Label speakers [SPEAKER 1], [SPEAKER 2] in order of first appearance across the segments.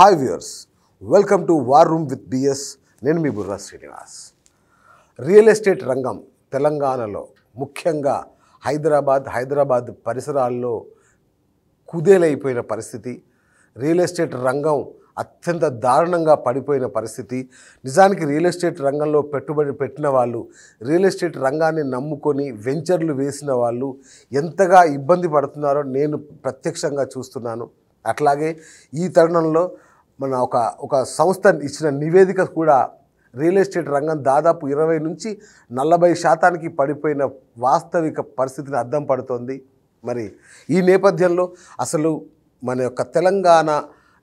[SPEAKER 1] Hi viewers, welcome to war room with BS. నేను మీ Burra Srinivas. Real estate రంగం తెలంగాణలో ముఖ్యంగా హైదరాబాద్ పరిసరాల్లో కుదేలైపోయిన పరిస్థితి. రియల్ ఎస్టేట్ రంగం అత్యంత దారుణంగా పడిపోయిన పరిస్థితి. నిజానికి రియల్ ఎస్టేట్ రంగంలో పెట్టుబడి పెట్టిన వాళ్ళు, రియల్ ఎస్టేట్ రంగాన్ని నమ్ముకొని వెంచర్లు వేసిన వాళ్ళు ఎంతగా ఇబ్బంది పడుతున్నారో నేను ప్రత్యక్షంగా చూస్తున్నాను. అట్లాగే ఈ తరుణంలో మన ఒక సంస్థ ఇచ్చిన నివేదిక కూడా రియల్ ఎస్టేట్ రంగం దాదాపు 20 నుంచి 40% పడిపోయిన వాస్తవిక పరిస్థితిని అద్దం పడుతోంది. మరి ఈ నేపథ్యంలో అసలు మన యొక్క తెలంగాణ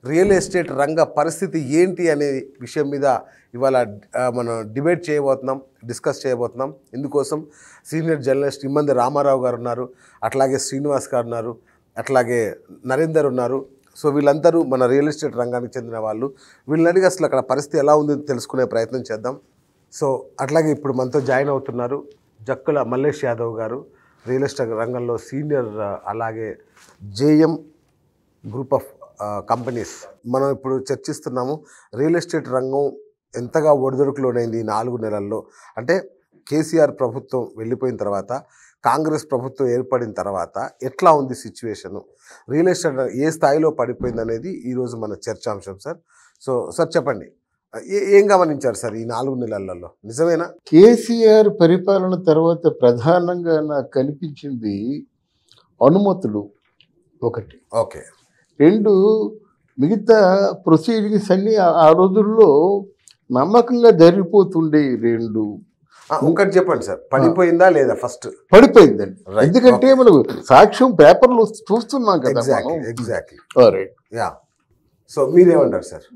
[SPEAKER 1] రియల్ ఎస్టేట్ రంగ పరిస్థితి ఏంటి అనే విషయం మీద ఇవాళ మనం డిస్కస్ చేయబోతున్నాం. ఇందుకోసం సీనియర్ జర్నలిస్ట్ ఇమ్మంది రామారావు గారు ఉన్నారు, అట్లాగే శ్రీనివాస్ గారు ఉన్నారు, అట్లాగే నరేందర్ ఉన్నారు. సో వీళ్ళందరూ మన రియల్ ఎస్టేట్ రంగానికి చెందిన వాళ్ళు. వీళ్ళని అడిగి అసలు అక్కడ పరిస్థితి ఎలా ఉంది తెలుసుకునే ప్రయత్నం చేద్దాం. సో అట్లాగే ఇప్పుడు మనతో జాయిన్ అవుతున్నారు జక్కుల మల్లేష్ యాదవ్ గారు, రియల్ ఎస్టేట్ రంగంలో సీనియర్, అలాగే జేఎం గ్రూప్ ఆఫ్ కంపెనీస్. మనం ఇప్పుడు చర్చిస్తున్నాము రియల్ ఎస్టేట్ రంగం ఎంతగా ఒడిదుడుకులోనైంది ఈ 4 నెలల్లో. అంటే కేసీఆర్ ప్రభుత్వం వెళ్ళిపోయిన తర్వాత, కాంగ్రెస్ ప్రభుత్వం ఏర్పడిన తర్వాత ఎట్లా ఉంది సిచ్యువేషను, రియల్ ఎస్టేట్ ఏ స్థాయిలో పడిపోయింది అనేది ఈరోజు మన చర్చాంశం. సో సార్ చెప్పండి, ఏం గమనించారు సార్ ఈ 4 నెలలలో? నిజమేనా
[SPEAKER 2] కేసీఆర్ పరిపాలన తర్వాత ప్రధానంగా నాకు కనిపించింది అనుమతులు ఒకటి,
[SPEAKER 1] ఓకే,
[SPEAKER 2] 2 మిగతా ప్రొసీడింగ్స్ అన్నీ ఆ రోజుల్లో నమ్మకంగా జరిగిపోతుండే. 2
[SPEAKER 1] ఒకటి చెప్పండి సార్, పడిపోయిందా లేదా? ఫస్ట్
[SPEAKER 2] పడిపోయిందండి. ఎందుకంటే మనం సాక్ష్యం పేపర్లు చూస్తున్నాం కదా.
[SPEAKER 1] ఎగ్జాక్ట్లీ. యా, సో మీరేమంటారు సార్?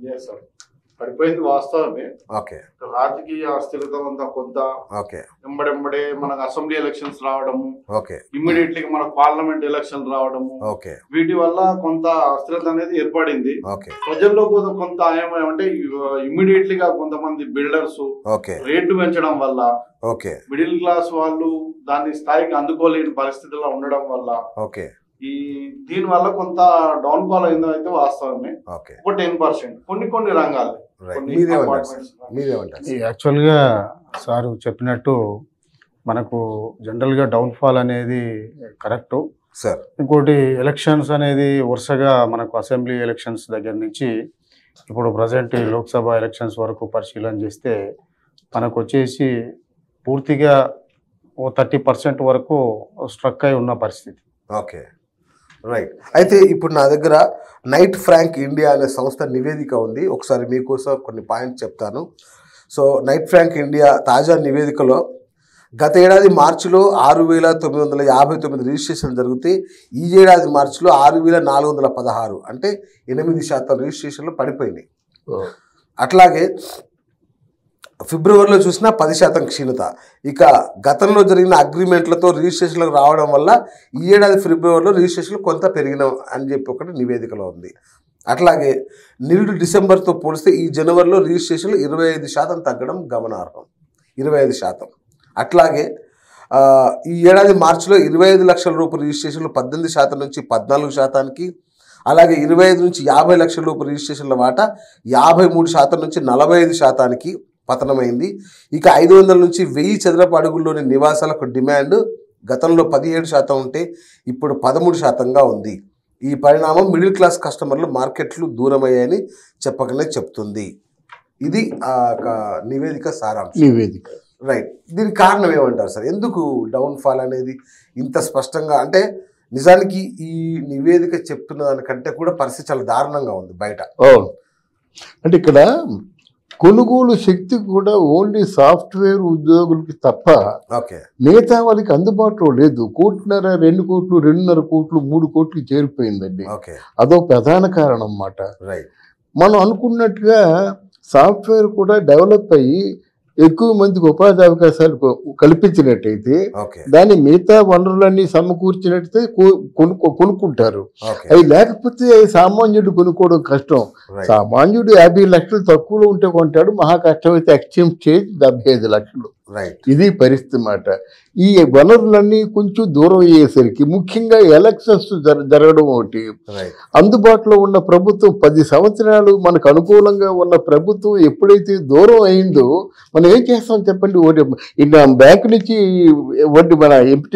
[SPEAKER 3] పడిపోయింది వాస్తవమే.
[SPEAKER 1] ఓకే,
[SPEAKER 3] రాజకీయ అస్థిరత అంతా కొంత,
[SPEAKER 1] ఓకే,
[SPEAKER 3] వెంబడెంబడే మనకు అసెంబ్లీ ఎలక్షన్స్ రావడము,
[SPEAKER 1] ఓకే,
[SPEAKER 3] ఇమ్మీడియట్లీ మనకు పార్లమెంట్ ఎలక్షన్ రావడము,
[SPEAKER 1] ఓకే,
[SPEAKER 3] వీటి వల్ల కొంత అస్థిరత అనేది ఏర్పడింది.
[SPEAKER 1] ఓకే,
[SPEAKER 3] ప్రజల్లో కొంత ఏమంటే ఇమ్మీడియట్లీగా కొంతమంది బిల్డర్స్
[SPEAKER 1] ఓకే,
[SPEAKER 3] రేట్లు పెంచడం వల్ల,
[SPEAKER 1] ఓకే,
[SPEAKER 3] మిడిల్ క్లాస్ వాళ్ళు దాని స్థాయికి అందుకోలేని పరిస్థితుల్లో ఉండడం వల్ల,
[SPEAKER 1] ఓకే,
[SPEAKER 3] దీని వల్ల కొంత డౌన్ ఫాల్ అయిందో అయితే వాస్తవమే.
[SPEAKER 1] ఓకే,
[SPEAKER 3] ఒక 10% కొన్ని రంగాలు.
[SPEAKER 4] యాక్చువల్గా సారు చెప్పినట్టు మనకు జనరల్గా డౌన్ఫాల్ అనేది కరెక్టు
[SPEAKER 1] సార్.
[SPEAKER 4] ఇంకోటి ఎలక్షన్స్ అనేది వరుసగా మనకు అసెంబ్లీ ఎలక్షన్స్ దగ్గర నుంచి ఇప్పుడు ప్రజెంట్ లోక్సభ ఎలక్షన్స్ వరకు పరిశీలన చేస్తే మనకు వచ్చేసి పూర్తిగా ఓ 30% వరకు స్ట్రక్ అయి ఉన్న పరిస్థితి.
[SPEAKER 1] Okay, right. అయితే ఇప్పుడు నా దగ్గర నైట్ ఫ్రాంక్ ఇండియా అనే సంస్థ నివేదిక ఉంది. ఒకసారి మీకోసం కొన్ని పాయింట్స్ చెప్తాను. సో నైట్ ఫ్రాంక్ ఇండియా తాజా నివేదికలో గత ఏడాది మార్చిలో 6,959 రిజిస్ట్రేషన్ జరిగితే ఈ ఏడాది మార్చిలో 6,416, అంటే 8% రిజిస్ట్రేషన్లు పడిపోయినాయి. అట్లాగే ఫిబ్రవరిలో చూసినా 10% క్షీణత. ఇక గతంలో జరిగిన అగ్రిమెంట్లతో రిజిస్ట్రేషన్లకు రావడం వల్ల ఈ ఏడాది ఫిబ్రవరిలో రిజిస్ట్రేషన్లు కొంత పెరిగిన అని చెప్పి ఒకటి నివేదికలో ఉంది. అట్లాగే నిరుడు డిసెంబర్తో పోలిస్తే ఈ జనవరిలో రిజిస్ట్రేషన్లు 25% తగ్గడం గమనార్హం, 25%. అట్లాగే ఈ ఏడాది మార్చిలో 25 లక్షల రూపాయల రిజిస్ట్రేషన్లు 18% నుంచి 14%కి, అలాగే 25 నుంచి 50 లక్షల రూపాయల రిజిస్ట్రేషన్ల వాటా 53% నుంచి 45%కి పతనమైంది. ఇక 500 నుంచి 1000 చదరపు అడుగుల్లోని నివాసాలకు డిమాండ్ గతంలో 17% ఉంటే ఇప్పుడు 13%గా ఉంది. ఈ పరిణామం మిడిల్ క్లాస్ కస్టమర్లు మార్కెట్లు దూరమయ్యాయని చెప్పకనే చెప్తుంది. ఇది నివేదిక సారాంశం. రైట్. దీనికి కారణం ఏమంటారు సార్? ఎందుకు డౌన్ఫాల్ అనేది ఇంత స్పష్టంగా? అంటే నిజానికి ఈ నివేదిక చెప్తున్న దానికంటే కూడా పరిస్థితి చాలా దారుణంగా ఉంది బయట.
[SPEAKER 2] అంటే ఇక్కడ కొనుగోలు శక్తి కూడా ఓన్లీ సాఫ్ట్వేర్ ఉద్యోగులకి తప్ప మిగతా వాళ్ళకి అందుబాటులో లేదు. 1.5 కోట్లు, 2 కోట్లు, 2.5 కోట్లు, 3 కోట్లు చేరిపోయిందండి. అదో ప్రధాన కారణం అన్నమాట. మనం అనుకున్నట్టుగా సాఫ్ట్వేర్ కూడా డెవలప్ అయ్యి ఎక్కువ మందికి ఉపాధి అవకాశాలు కల్పించినట్టయితే, దాని మిగతా వనరులన్నీ సమకూర్చినట్టయితే కొనుక్కుంటారు. అవి లేకపోతే సామాన్యుడు కొనుక్కోవడం కష్టం. సామాన్యుడు 50 లక్షలు తక్కువలో ఉంటే కొంటాడు, మహా కష్టం అయితే ఎక్స్చేంజ్ చేసి 75 లక్షలు. ఇది పరిస్థితి మాట. ఈ వనరులన్నీ కొంచెం దూరం అయ్యేసరికి ముఖ్యంగా ఎలక్షన్స్ జరగడం ఒకటి, అందుబాటులో ఉన్న ప్రభుత్వం 10 సంవత్సరాలు మనకు అనుకూలంగా ఉన్న ప్రభుత్వం ఎప్పుడైతే దూరం అయిందో మనం ఏం చేస్తాం చెప్పండి? బ్యాంకు నుంచి వడ్డీ మన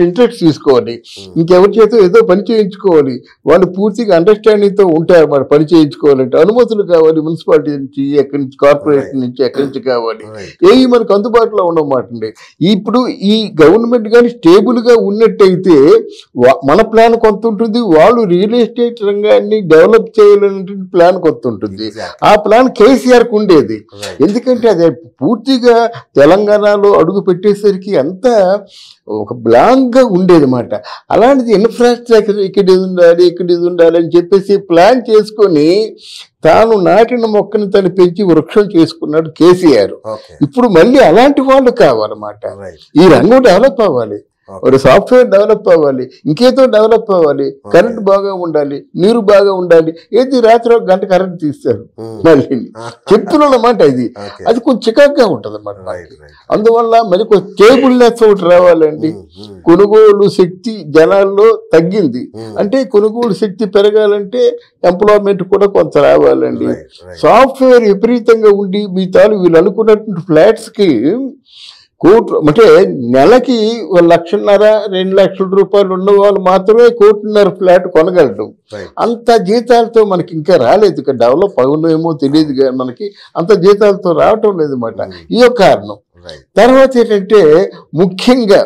[SPEAKER 2] ఇంట్రెస్ట్ తీసుకోవాలి, ఇంకెవరి చేత ఏదో పని చేయించుకోవాలి, వాళ్ళు పూర్తిగా అండర్స్టాండింగ్తో ఉంటారు. మరి పని చేయించుకోవాలంటే అనుమతులు కావాలి, మున్సిపాలిటీ నుంచి, ఎక్కడి నుంచి, కార్పొరేషన్ నుంచి, ఎక్కడి నుంచి కావాలి, ఏవి మనకు అందుబాటులో ఉన్నమాట అండి. ఇప్పుడు ఈ గవర్నమెంట్ కానీ స్టేబుల్గా ఉన్నట్టయితే మన ప్లాన్ కొంత ఉంటుంది, వాళ్ళు రియల్ ఎస్టేట్ రంగాన్ని డెవలప్ చేయాలనే ప్లాన్ కొంత ఉంటుంది. ఆ ప్లాన్ కేసీఆర్కి ఉండేది. ఎందుకంటే అది పూర్తిగా తెలంగాణలో అడుగు పెట్టేసరికి అంతా ఒక బ్లాంక్గా ఉండేది మాట. అలాంటిది ఇన్ఫ్రాస్ట్రక్చర్ ఇక్కడ ఇది ఉండాలి, ఇక్కడ ఇది ఉండాలి అని చెప్పేసి ప్లాన్ చేసుకొని తాను నాటిన మొక్కని తను పెంచి వృక్షం చేసుకున్నాడు కేసీఆర్. ఇప్పుడు మళ్ళీ అలాంటి వాళ్ళు కావాలన్నమాట. ఈ రంగం డెవలప్ అవ్వాలి, ఒక సాఫ్ట్వేర్ డెవలప్ అవ్వాలి, ఇంకేదో డెవలప్ అవ్వాలి, కరెంట్ బాగా ఉండాలి, నీరు బాగా ఉండాలి. ఏది రాత్రి 1 గంట కరెంట్ తీస్తారు మళ్ళీ చెప్తున్నమాట. అది కొంచెం చికాగ్గా ఉంటుంది అన్నమాట. అందువల్ల మరి కొంచెం టేబుల్నెస్ ఒకటి రావాలండి. కొనుగోలు శక్తి జనాల్లో తగ్గింది అంటే కొనుగోలు శక్తి పెరగాలంటే ఎంప్లాయ్మెంట్ కూడా కొంత రావాలండి. సాఫ్ట్వేర్ విపరీతంగా ఉండి మీ వీళ్ళు అనుకున్నటువంటి ఫ్లాట్స్కి కోట్లు అంటే నెలకి 1,50,000 2 లక్షల రూపాయలు ఉన్న వాళ్ళు మాత్రమే 1,50,000 ఫ్లాట్ కొనగలరు. అంత జీతాలతో మనకి ఇంకా రాలేదు. ఇక డెవలప్ అవునేమో తెలియదు కానీ మనకి అంత జీతాలతో రావటం లేదు అన్నమాట. ఈ కారణం. తర్వాత ఏంటంటే ముఖ్యంగా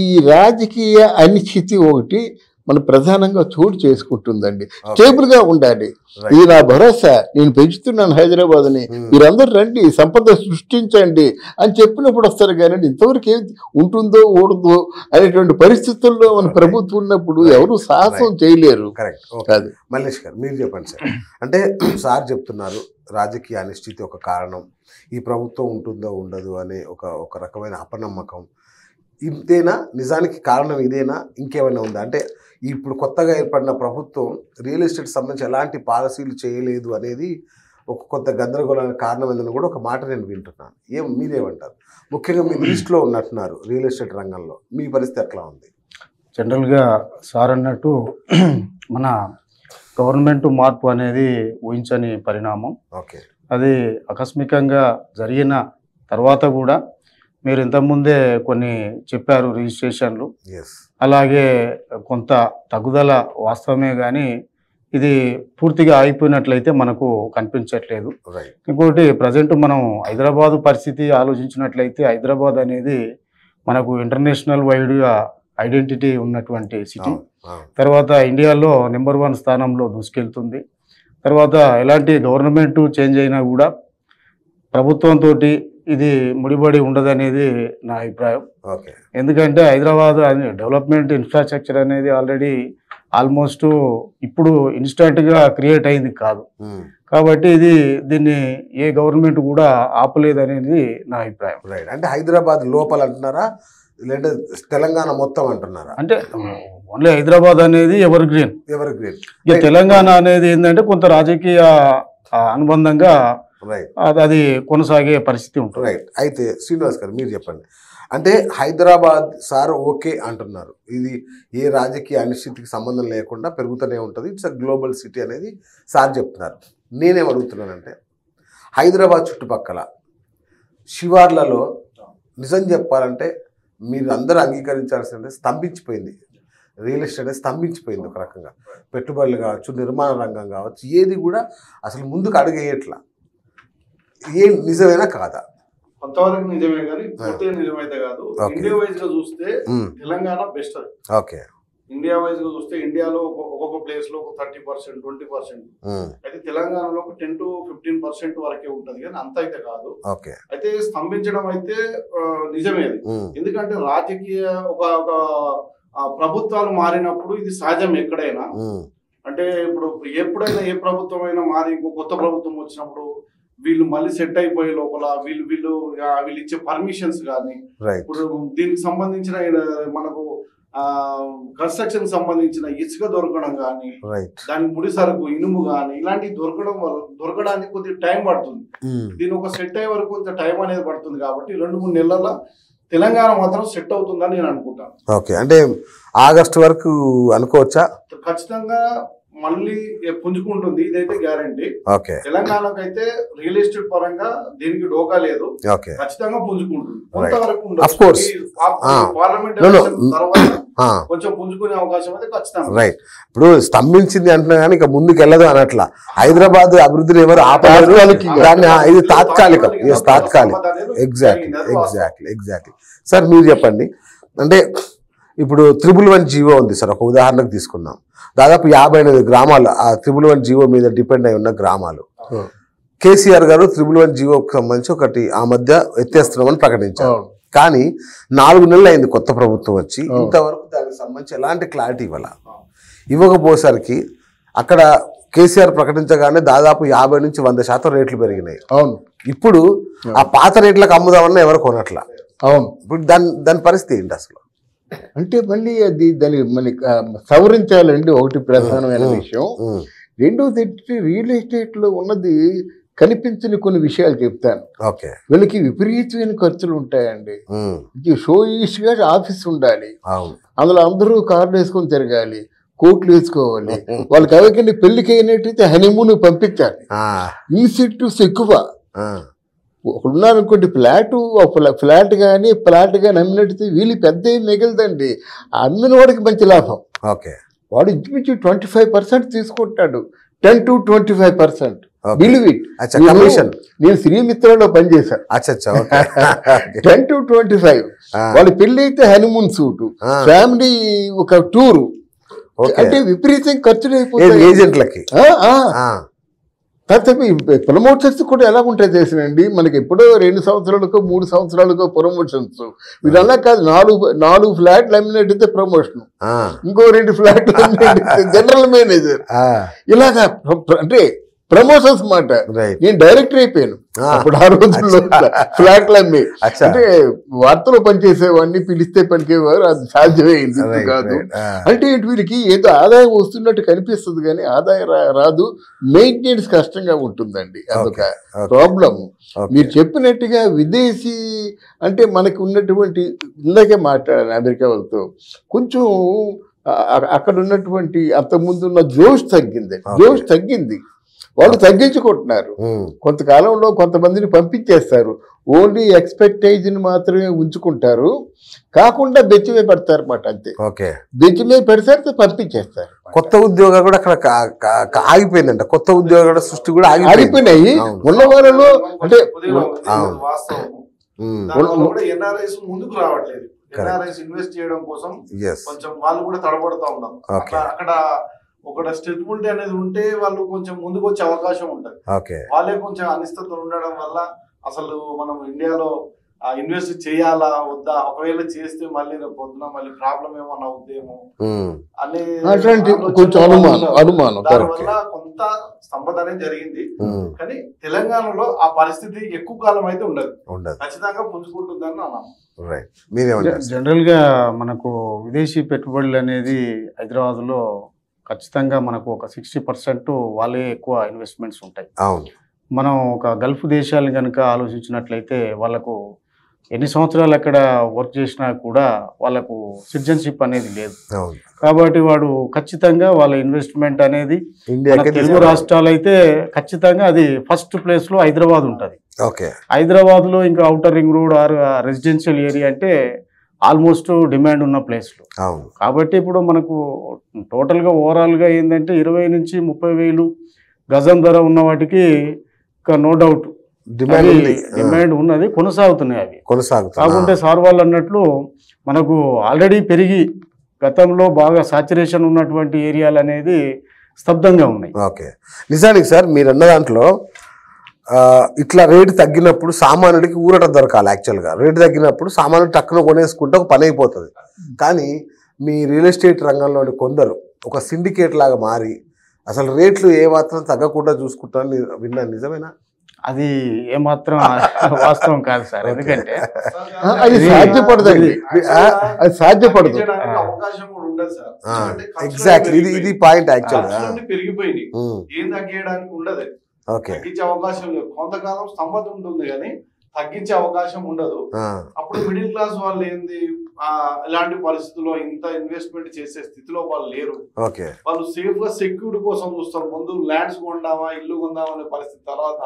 [SPEAKER 2] ఈ రాజకీయ అనిశ్చితి ఒకటి మన ప్రధానంగా చోటు చేసుకుంటుందండి. స్టేబుల్గా ఉండాలి. ఇది నా భరోసా, నేను పెంచుతున్నాను హైదరాబాద్ని, మీరందరూ రండి, సంపద సృష్టించండి అని చెప్పినప్పుడు వస్తారు. కానీ ఇంతవరకు ఏం ఉంటుందో ఓడుదో అనేటువంటి పరిస్థితుల్లో మన ప్రభుత్వం ఉన్నప్పుడు ఎవరు సాహసం చేయలేరు.
[SPEAKER 1] కరెక్ట్. మల్లేష్ గారు మీరు చెప్పండి సార్. అంటే సార్ చెప్తున్నారు రాజకీయ అనిశ్చితి ఒక కారణం, ఈ ప్రభుత్వం ఉంటుందో ఉండదు అనే ఒక రకమైన అపనమ్మకం. ఇదేనా నిజానికి కారణం? ఇదేనా ఇంకేమైనా ఉందా? అంటే ఇప్పుడు కొత్తగా ఏర్పడిన ప్రభుత్వం రియల్ ఎస్టేట్ సంబంధించి ఎలాంటి పాలసీలు చేయలేదు అనేది ఒక కొత్త గందరగోళానికి కారణం ఏందని కూడా ఒక మాట నేను వింటున్నాను. మీరేమంటారు? ముఖ్యంగా మీరు లిస్ట్లో ఉన్నట్టున్నారు రియల్ ఎస్టేట్ రంగంలో, మీ పరిస్థితి ఎట్లా ఉంది?
[SPEAKER 4] జనరల్గా సార్ అన్నట్టు మన గవర్నమెంట్ మార్పు అనేది ఊహించని పరిణామం. అది ఆకస్మికంగా జరిగిన తర్వాత కూడా మీరు ఇంతకుముందే కొన్ని చెప్పారు రిజిస్ట్రేషన్లు, అలాగే కొంత తగ్గుదల వాస్తవమే, కానీ ఇది పూర్తిగా అయిపోయినట్లయితే మనకు కనిపించట్లేదు. ఇంకోటి ప్రజెంట్ మనం హైదరాబాదు పరిస్థితి ఆలోచించినట్లయితే హైదరాబాద్ అనేది మనకు ఇంటర్నేషనల్ వైడ్గా ఐడెంటిటీ ఉన్నటువంటి సిటీ. తర్వాత ఇండియాలో నెంబర్ 1 స్థానంలో దూసుకెళ్తుంది. తర్వాత ఎలాంటి గవర్నమెంట్ చేంజ్ అయినా కూడా ప్రభుత్వంతో ఇది ముడిపడి ఉండదనేది నా అభిప్రాయం. ఎందుకంటే హైదరాబాద్ డెవలప్మెంట్ ఇన్ఫ్రాస్ట్రక్చర్ అనేది ఆల్రెడీ ఆల్మోస్ట్ ఇప్పుడు ఇన్స్టెంట్గా క్రియేట్ అయింది కాదు. కాబట్టి దీన్ని ఏ గవర్నమెంట్ కూడా ఆపలేదు అనేది నా అభిప్రాయం.
[SPEAKER 1] అంటే హైదరాబాద్ లోపల అంటున్నారా, లేదంటే తెలంగాణ మొత్తం అంటున్నారా?
[SPEAKER 4] అంటే ఓన్లీ హైదరాబాద్ అనేది ఎవర్ గ్రీన్. ఇక తెలంగాణ అనేది ఏంటంటే కొంత రాజకీయ అనుబంధంగా అది కొనసాగే పరిస్థితి ఉంటుంది.
[SPEAKER 1] అయితే శ్రీనివాస్ గారు మీరు చెప్పండి. అంటే హైదరాబాద్ సార్ ఓకే అంటున్నారు, ఇది ఏ రాజకీయ అనిశ్చితికి సంబంధం లేకుండా పెరుగుతూనే ఉంటుంది, ఇట్స్ అ గ్లోబల్ సిటీ అనేది సార్ చెప్తున్నారు. నేనేం అడుగుతున్నానంటే హైదరాబాద్ చుట్టుపక్కల శివార్లలో నిజం చెప్పాలంటే మీరు అందరూ అంగీకరించాల్సిందే స్తంభించిపోయింది. రియల్ ఎస్టేట్ స్తంభించిపోయింది ఒక రకంగా. పెట్టుబడులు కావచ్చు, నిర్మాణ రంగం కావచ్చు, ఏది కూడా అసలు ముందుకు అడుగేయట్లా. ఏం నిజమేనా కాదా?
[SPEAKER 3] కొంతవరకు నిజమే కానీ పూర్తిగా నిజమైతే కాదు. ఇండియా వైజ్ గా చూస్తే Telangana best.
[SPEAKER 1] Okay.
[SPEAKER 3] India wise గా చూస్తే ఇండియాలో ఒక్కొక్క ప్లేస్ లో 30%, 20%, అయితే తెలంగాణలో 10 to 15% వరకే ఉంటది, కానీ అంత అయితే కాదు. అయితే స్తంభించడం అయితే నిజమే. ఎందుకంటే రాజకీయ ఒక ప్రభుత్వాలు మారినప్పుడు ఇది సహజం ఎక్కడైనా. అంటే ఇప్పుడు ఎప్పుడైనా ఏ ప్రభుత్వం అయినా మారి ఇంకో కొత్త ప్రభుత్వం వచ్చినప్పుడు వీళ్ళు మళ్ళీ సెట్ అయిపోయే లోపల వీళ్ళు ఇచ్చే పర్మిషన్స్ కానీ, ఇప్పుడు దీనికి సంబంధించిన మనకు కన్స్ట్రక్షన్ సంబంధించిన ఇసుక దొరకడం కానీ, దాని ముడి సరుకు ఇనుము కానీ ఇలాంటివి దొరకడానికి కొద్దిగా టైం పడుతుంది. దీని ఒక సెట్ అయ్యే వరకు కొంత టైం అనేది పడుతుంది. కాబట్టి 2-3 నెలల తెలంగాణ మాత్రం సెట్ అవుతుందని నేను అనుకుంటాను.
[SPEAKER 1] ఓకే, అంటే ఆగస్టు వరకు అనుకోవచ్చా?
[SPEAKER 3] ఖచ్చితంగా మళ్ళీ పుంజుకుంటుంది, ఇదైతే గ్యారంటీ.
[SPEAKER 1] ఓకే,
[SPEAKER 3] తెలంగాణకు అయితే రియల్ ఎస్టేట్ పరంగా దీనికి డోకా లేదు,
[SPEAKER 1] ఓకే,
[SPEAKER 3] ఖచ్చితంగా పుంజుకుంటుంది. కొంతవరకు పార్లమెంట్ తర్వాత కొంచెం పుంజుకునే అవకాశం అయితే ఖచ్చితంగా.
[SPEAKER 1] రైట్, ఇప్పుడు స్తంభించింది అంటున్నా కానీ ఇక ముందుకు వెళ్ళదు అనట్లా. హైదరాబాద్ అభివృద్ధిని ఎవరు ఆపలేరు, ఇది తాత్కాలికం. ఎగ్జాక్ట్లీ. సార్ మీరు చెప్పండి, అంటే ఇప్పుడు 111 జీవో ఉంది సార్, ఒక ఉదాహరణకు తీసుకుందాం. దాదాపు 58 గ్రామాలు ఆ 111 జీవో మీద డిపెండ్ అయి ఉన్న గ్రామాలు. కేసీఆర్ గారు 111 జీవోకి సంబంధించి ఒకటి ఆ మధ్య ఎత్తేస్తున్నామని ప్రకటించారు. కానీ 4 నెలలు అయింది కొత్త ప్రభుత్వం వచ్చి, ఇంతవరకు దానికి సంబంధించి ఎలాంటి క్లారిటీ ఇవ్వకపోసరికి అక్కడ కేసీఆర్ ప్రకటించగానే దాదాపు 50 నుంచి 100% రేట్లు పెరిగినాయి.
[SPEAKER 2] అవును,
[SPEAKER 1] ఇప్పుడు ఆ పాత రేట్లకు అమ్ముదామన్నా ఎవరు కొనట్లా.
[SPEAKER 2] అవును,
[SPEAKER 1] ఇప్పుడు దాని పరిస్థితి ఏంటి అసలు?
[SPEAKER 2] అంటే మళ్ళీ అది దాన్ని మళ్ళీ సవరించాలండి, ఒకటి ప్రధానమైన విషయం. రెండోది రియల్ ఎస్టేట్ లో ఉన్నది కనిపించని కొన్ని విషయాలు చెప్తాను.
[SPEAKER 1] ఓకే,
[SPEAKER 2] వీళ్ళకి విపరీతమైన ఖర్చులు ఉంటాయండి. షోయిష్గా ఆఫీస్ ఉండాలి, అందులో అందరూ కార్లు వేసుకొని తిరగాలి, కోట్లు వేసుకోవాలి. వాళ్ళకి ఎవరికైనా పెళ్లికి అయినట్టయితే హనీమూన్ పంపించాలి. ఇన్సెంటివ్స్ ఎక్కువ. ఒకడున్నారనుకోండి ఫ్లాట్ కానీ అమ్మినట్టయితే వీళ్ళు పెద్ద మిగలదండి, అమ్మిన వాడికి మంచి లాభం.
[SPEAKER 1] ఓకే,
[SPEAKER 2] వాడు ఇంచుమించు 25% తీసుకుంటాడు, 10 to 25%. నేను శ్రీమిత్రలో పనిచేశాను. 10 to 25. వాళ్ళు పెళ్లి అయితే హనీమూన్ సూటు, ఫ్యామిలీ ఒక టూరు, అంటే విపరీతంగా ఖర్చులు అయిపోతాయి ఏజెంట్లకి. ప్రమోషన్స్ కూడా ఎలా ఉంటాయి చేసినండి, మనకి ఎప్పుడో 2 సంవత్సరాలకో 3 సంవత్సరాలకో ప్రమోషన్స్. వీళ్ళలా కాదు, 4 ఫ్లాట్లు అమ్మినట్టయితే ప్రమోషన్, ఇంకో 2 ఫ్లాట్లు జనరల్ మేనేజర్, ఇలాగా అంటే ప్రమోషన్స్ మాట. నేను డైరెక్టర్ అయిపోయాను అప్పుడు ఆ రోజుల్లో ఫ్లాట్లు అమ్మి. అంటే వార్తలో పనిచేసేవాడిని, పిలిస్తే పనికేవారు, అది సాధ్యమైంది కాదు. అంటే వీరికి ఏదో ఆదాయం వస్తున్నట్టు కనిపిస్తుంది కానీ ఆదాయం రాదు, మెయింటెనెన్స్ కష్టంగా ఉంటుందండి, అదొక ప్రాబ్లం. మీరు చెప్పినట్టుగా విదేశీ అంటే మనకి ఉన్నటువంటి, ఇందాకే మాట్లాడాను అమెరికా వాళ్ళతో, కొంచెం అక్కడ ఉన్నటువంటి అంతకుముందున్న జోష్ తగ్గింది. వాళ్ళు తగ్గించుకుంటున్నారు. కొంతకాలంలో కొంతమందిని పంపించేస్తారు, ఓన్లీ ఎక్స్పెక్టేజ్ని మాత్రమే ఉంచుకుంటారు, కాకుండా బెచ్చమే పెడతారు అన్నమాట. అంతే, బెచ్చమే పెడతారు, పంపించేస్తారు.
[SPEAKER 1] కొత్త ఉద్యోగాలు కూడా అక్కడ ఆగిపోయిందంట, కొత్త ఉద్యోగాల సృష్టి కూడా
[SPEAKER 2] ఆగిపోయినాయి. ఉన్న వాళ్ళలో అంటే
[SPEAKER 3] ముందుకు రావట్లేదు, ఎన్ఆర్ఐస్ ఇన్వెస్ట్ చేయడం కోసం కొంచెం వాళ్ళు కూడా తడబడుతూ ఉన్నారు. అక్కడ ఒక స్టెబిలిటీ అనేది ఉంటే వాళ్ళు కొంచెం ముందుకు వచ్చే అవకాశం ఉంటుంది. వాళ్ళే కొంచెం అనిశ్చితలు ఉండడం వల్ల అసలు మనం ఇండియాలో ఇన్వెస్ట్ చేయాలా వద్దా, ఒకవేళ చేస్తే మళ్ళీ రేపు పొద్దున మళ్ళీ ప్రాబ్లం ఏమన్నా అవుద్దేమో అనే
[SPEAKER 2] కొంచెం అనుమానం.
[SPEAKER 3] దానివల్ల కొంత స్తంభత అనేది జరిగింది. కానీ తెలంగాణలో ఆ పరిస్థితి ఎక్కువ కాలం అయితే ఉండదు, ఖచ్చితంగా పుంజుకుంటుందని అన్నాను.
[SPEAKER 4] జనరల్ గా మనకు విదేశీ పెట్టుబడులు అనేది హైదరాబాద్ లో ఖచ్చితంగా మనకు ఒక 60% వాళ్ళే ఎక్కువ ఇన్వెస్ట్మెంట్స్ ఉంటాయి. మనం ఒక గల్ఫ్ దేశాలను కనుక ఆలోచించినట్లయితే వాళ్ళకు ఎన్ని సంవత్సరాలు అక్కడ వర్క్ చేసినా కూడా వాళ్ళకు సిటిజన్షిప్ అనేది లేదు. కాబట్టి వాడు ఖచ్చితంగా వాళ్ళ ఇన్వెస్ట్మెంట్ అనేది తెలుగు రాష్ట్రాలు అయితే ఖచ్చితంగా అది ఫస్ట్ ప్లేస్ లో హైదరాబాద్ ఉంటుంది. హైదరాబాద్ లో ఇంకా outer ring road or residential area అంటే ఆల్మోస్ట్ డిమాండ్ ఉన్న ప్లేస్లు. కాబట్టి ఇప్పుడు మనకు టోటల్గా ఓవరాల్గా ఏంటంటే 20 నుంచి 30 వేలు గజం ధర ఉన్న వాటికి నో డౌట్ డిమాండ్ ఉన్నది, కొనసాగుతున్నాయి అవి. కాకుంటే సార్ వాళ్ళు అన్నట్లు మనకు ఆల్రెడీ పెరిగి గతంలో బాగా సాచురేషన్ ఉన్నటువంటి ఏరియాలు అనేది స్తబ్దంగా ఉన్నాయి.
[SPEAKER 1] నిజానికి సార్ మీరు అన్న దాంట్లో ఇట్లా రేటు తగ్గినప్పుడు సామాన్యుడికి ఊరట దొరకాలి. యాక్చువల్గా రేటు తగ్గినప్పుడు సామాన్యుడు టక్కున కొనేసుకుంటే ఒక పని అయిపోతుంది. కానీ మీ రియల్ ఎస్టేట్ రంగంలోని కొందరు ఒక సిండికేట్ లాగా మారి అసలు రేట్లు ఏమాత్రం తగ్గకుండా చూసుకుంటారని విన్నాను, నిజమేనా?
[SPEAKER 4] అది ఏమాత్రం వాస్తవం కాదు సార్. ఎందుకంటే
[SPEAKER 2] అది సాధ్యపడదండి, అది సాధ్యపడదు.
[SPEAKER 3] అవకాశం కూడా ఉండదు సార్.
[SPEAKER 1] ఎగ్జాక్ట్లీ ఇది పాయింట్ యాక్చువల్గా
[SPEAKER 3] పెరిగిపోయింది, ఏం తగ్గడానికి ఉండదు, తగ్గించే అవకాశం లేదు. కొంతకాలం స్తమ్మత ఉంటుంది కానీ తగ్గించే అవకాశం ఉండదు. అప్పుడు మిడిల్ క్లాస్ వాళ్ళు ఏంది ఇలాంటి పరిస్థితుల్లో ఇంత ఇన్వెస్ట్మెంట్ చేసే స్థితిలో వాళ్ళు లేరు. వాళ్ళు సేఫ్ గా సెక్యూర్డ్ కోసం చూస్తారు. ముందు ల్యాండ్స్ కొందామా ఇల్లు కొందామా అనే పరిస్థితి తర్వాత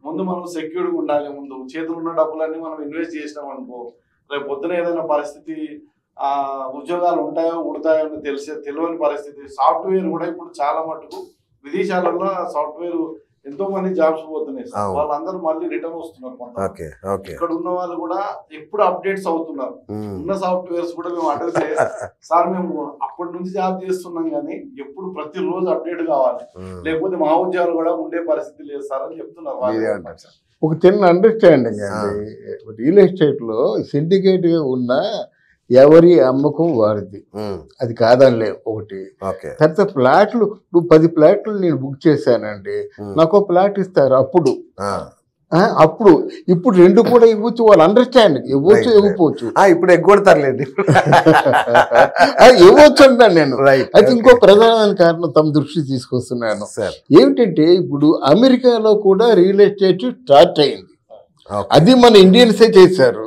[SPEAKER 3] ముందు మనం సెక్యూర్డ్ గా ఉండాలి. ముందు చేతులు ఉన్న డబ్బులన్నీ మనం ఇన్వెస్ట్ చేసినాం అనుకో, రేపు పొద్దున ఏదైనా పరిస్థితి ఉద్యోగాలు ఉంటాయో ఉడతాయో అని తెలియని పరిస్థితి. సాఫ్ట్వేర్ కూడా ఇప్పుడు చాలా మటుకు విదేశాలలో సాఫ్ట్వేర్ ఎంతో మంది జాబ్స్ పోతున్నాయి సార్. వాళ్ళందరూ మళ్ళీ రిటర్న్ వస్తున్నారు. ఇక్కడ ఉన్న వాళ్ళు కూడా ఎప్పుడు అప్డేట్స్ అవుతున్నారు. ఉన్న సాఫ్ట్వేర్స్ కూడా మేము అడిగితే సార్ మేము అప్పటి నుంచి జాబ్ చేస్తున్నాం కానీ ఎప్పుడు ప్రతిరోజు అప్డేట్ కావాలి, లేకపోతే మా ఉద్యోగాలు కూడా ఉండే పరిస్థితి లేదు సార్ అని చెప్తున్నారు.
[SPEAKER 2] ఒక చిన్న అండర్స్టాండింగ్ అండి, రియల్ ఎస్టేట్ లో సిండికేట్ గా ఉన్న ఎవరి అమ్మకం వారిది, అది కాదనిలే ఒకటి. తర్వాత ఫ్లాట్లు, ఇప్పుడు 10 ఫ్లాట్లు నేను బుక్ చేశానండి, నాకు ఫ్లాట్ ఇస్తారు. అప్పుడు ఇప్పుడు 2 కూడా ఇవ్వచ్చు, వాళ్ళు అండర్స్టాండింగ్ ఇవ్వచ్చు, ఇవ్వకపోవచ్చు.
[SPEAKER 1] ఇప్పుడు ఎగ్గొడతారులేండి,
[SPEAKER 2] ఇవ్వచ్చు అంటాను నేను. అయితే ఇంకో ప్రధానమైన కారణం తమ దృష్టి తీసుకొస్తున్నాను. ఏమిటంటే ఇప్పుడు అమెరికాలో కూడా రియల్ ఎస్టేట్ స్టార్ట్ అయింది. అది మన ఇండియన్సే చేశారు.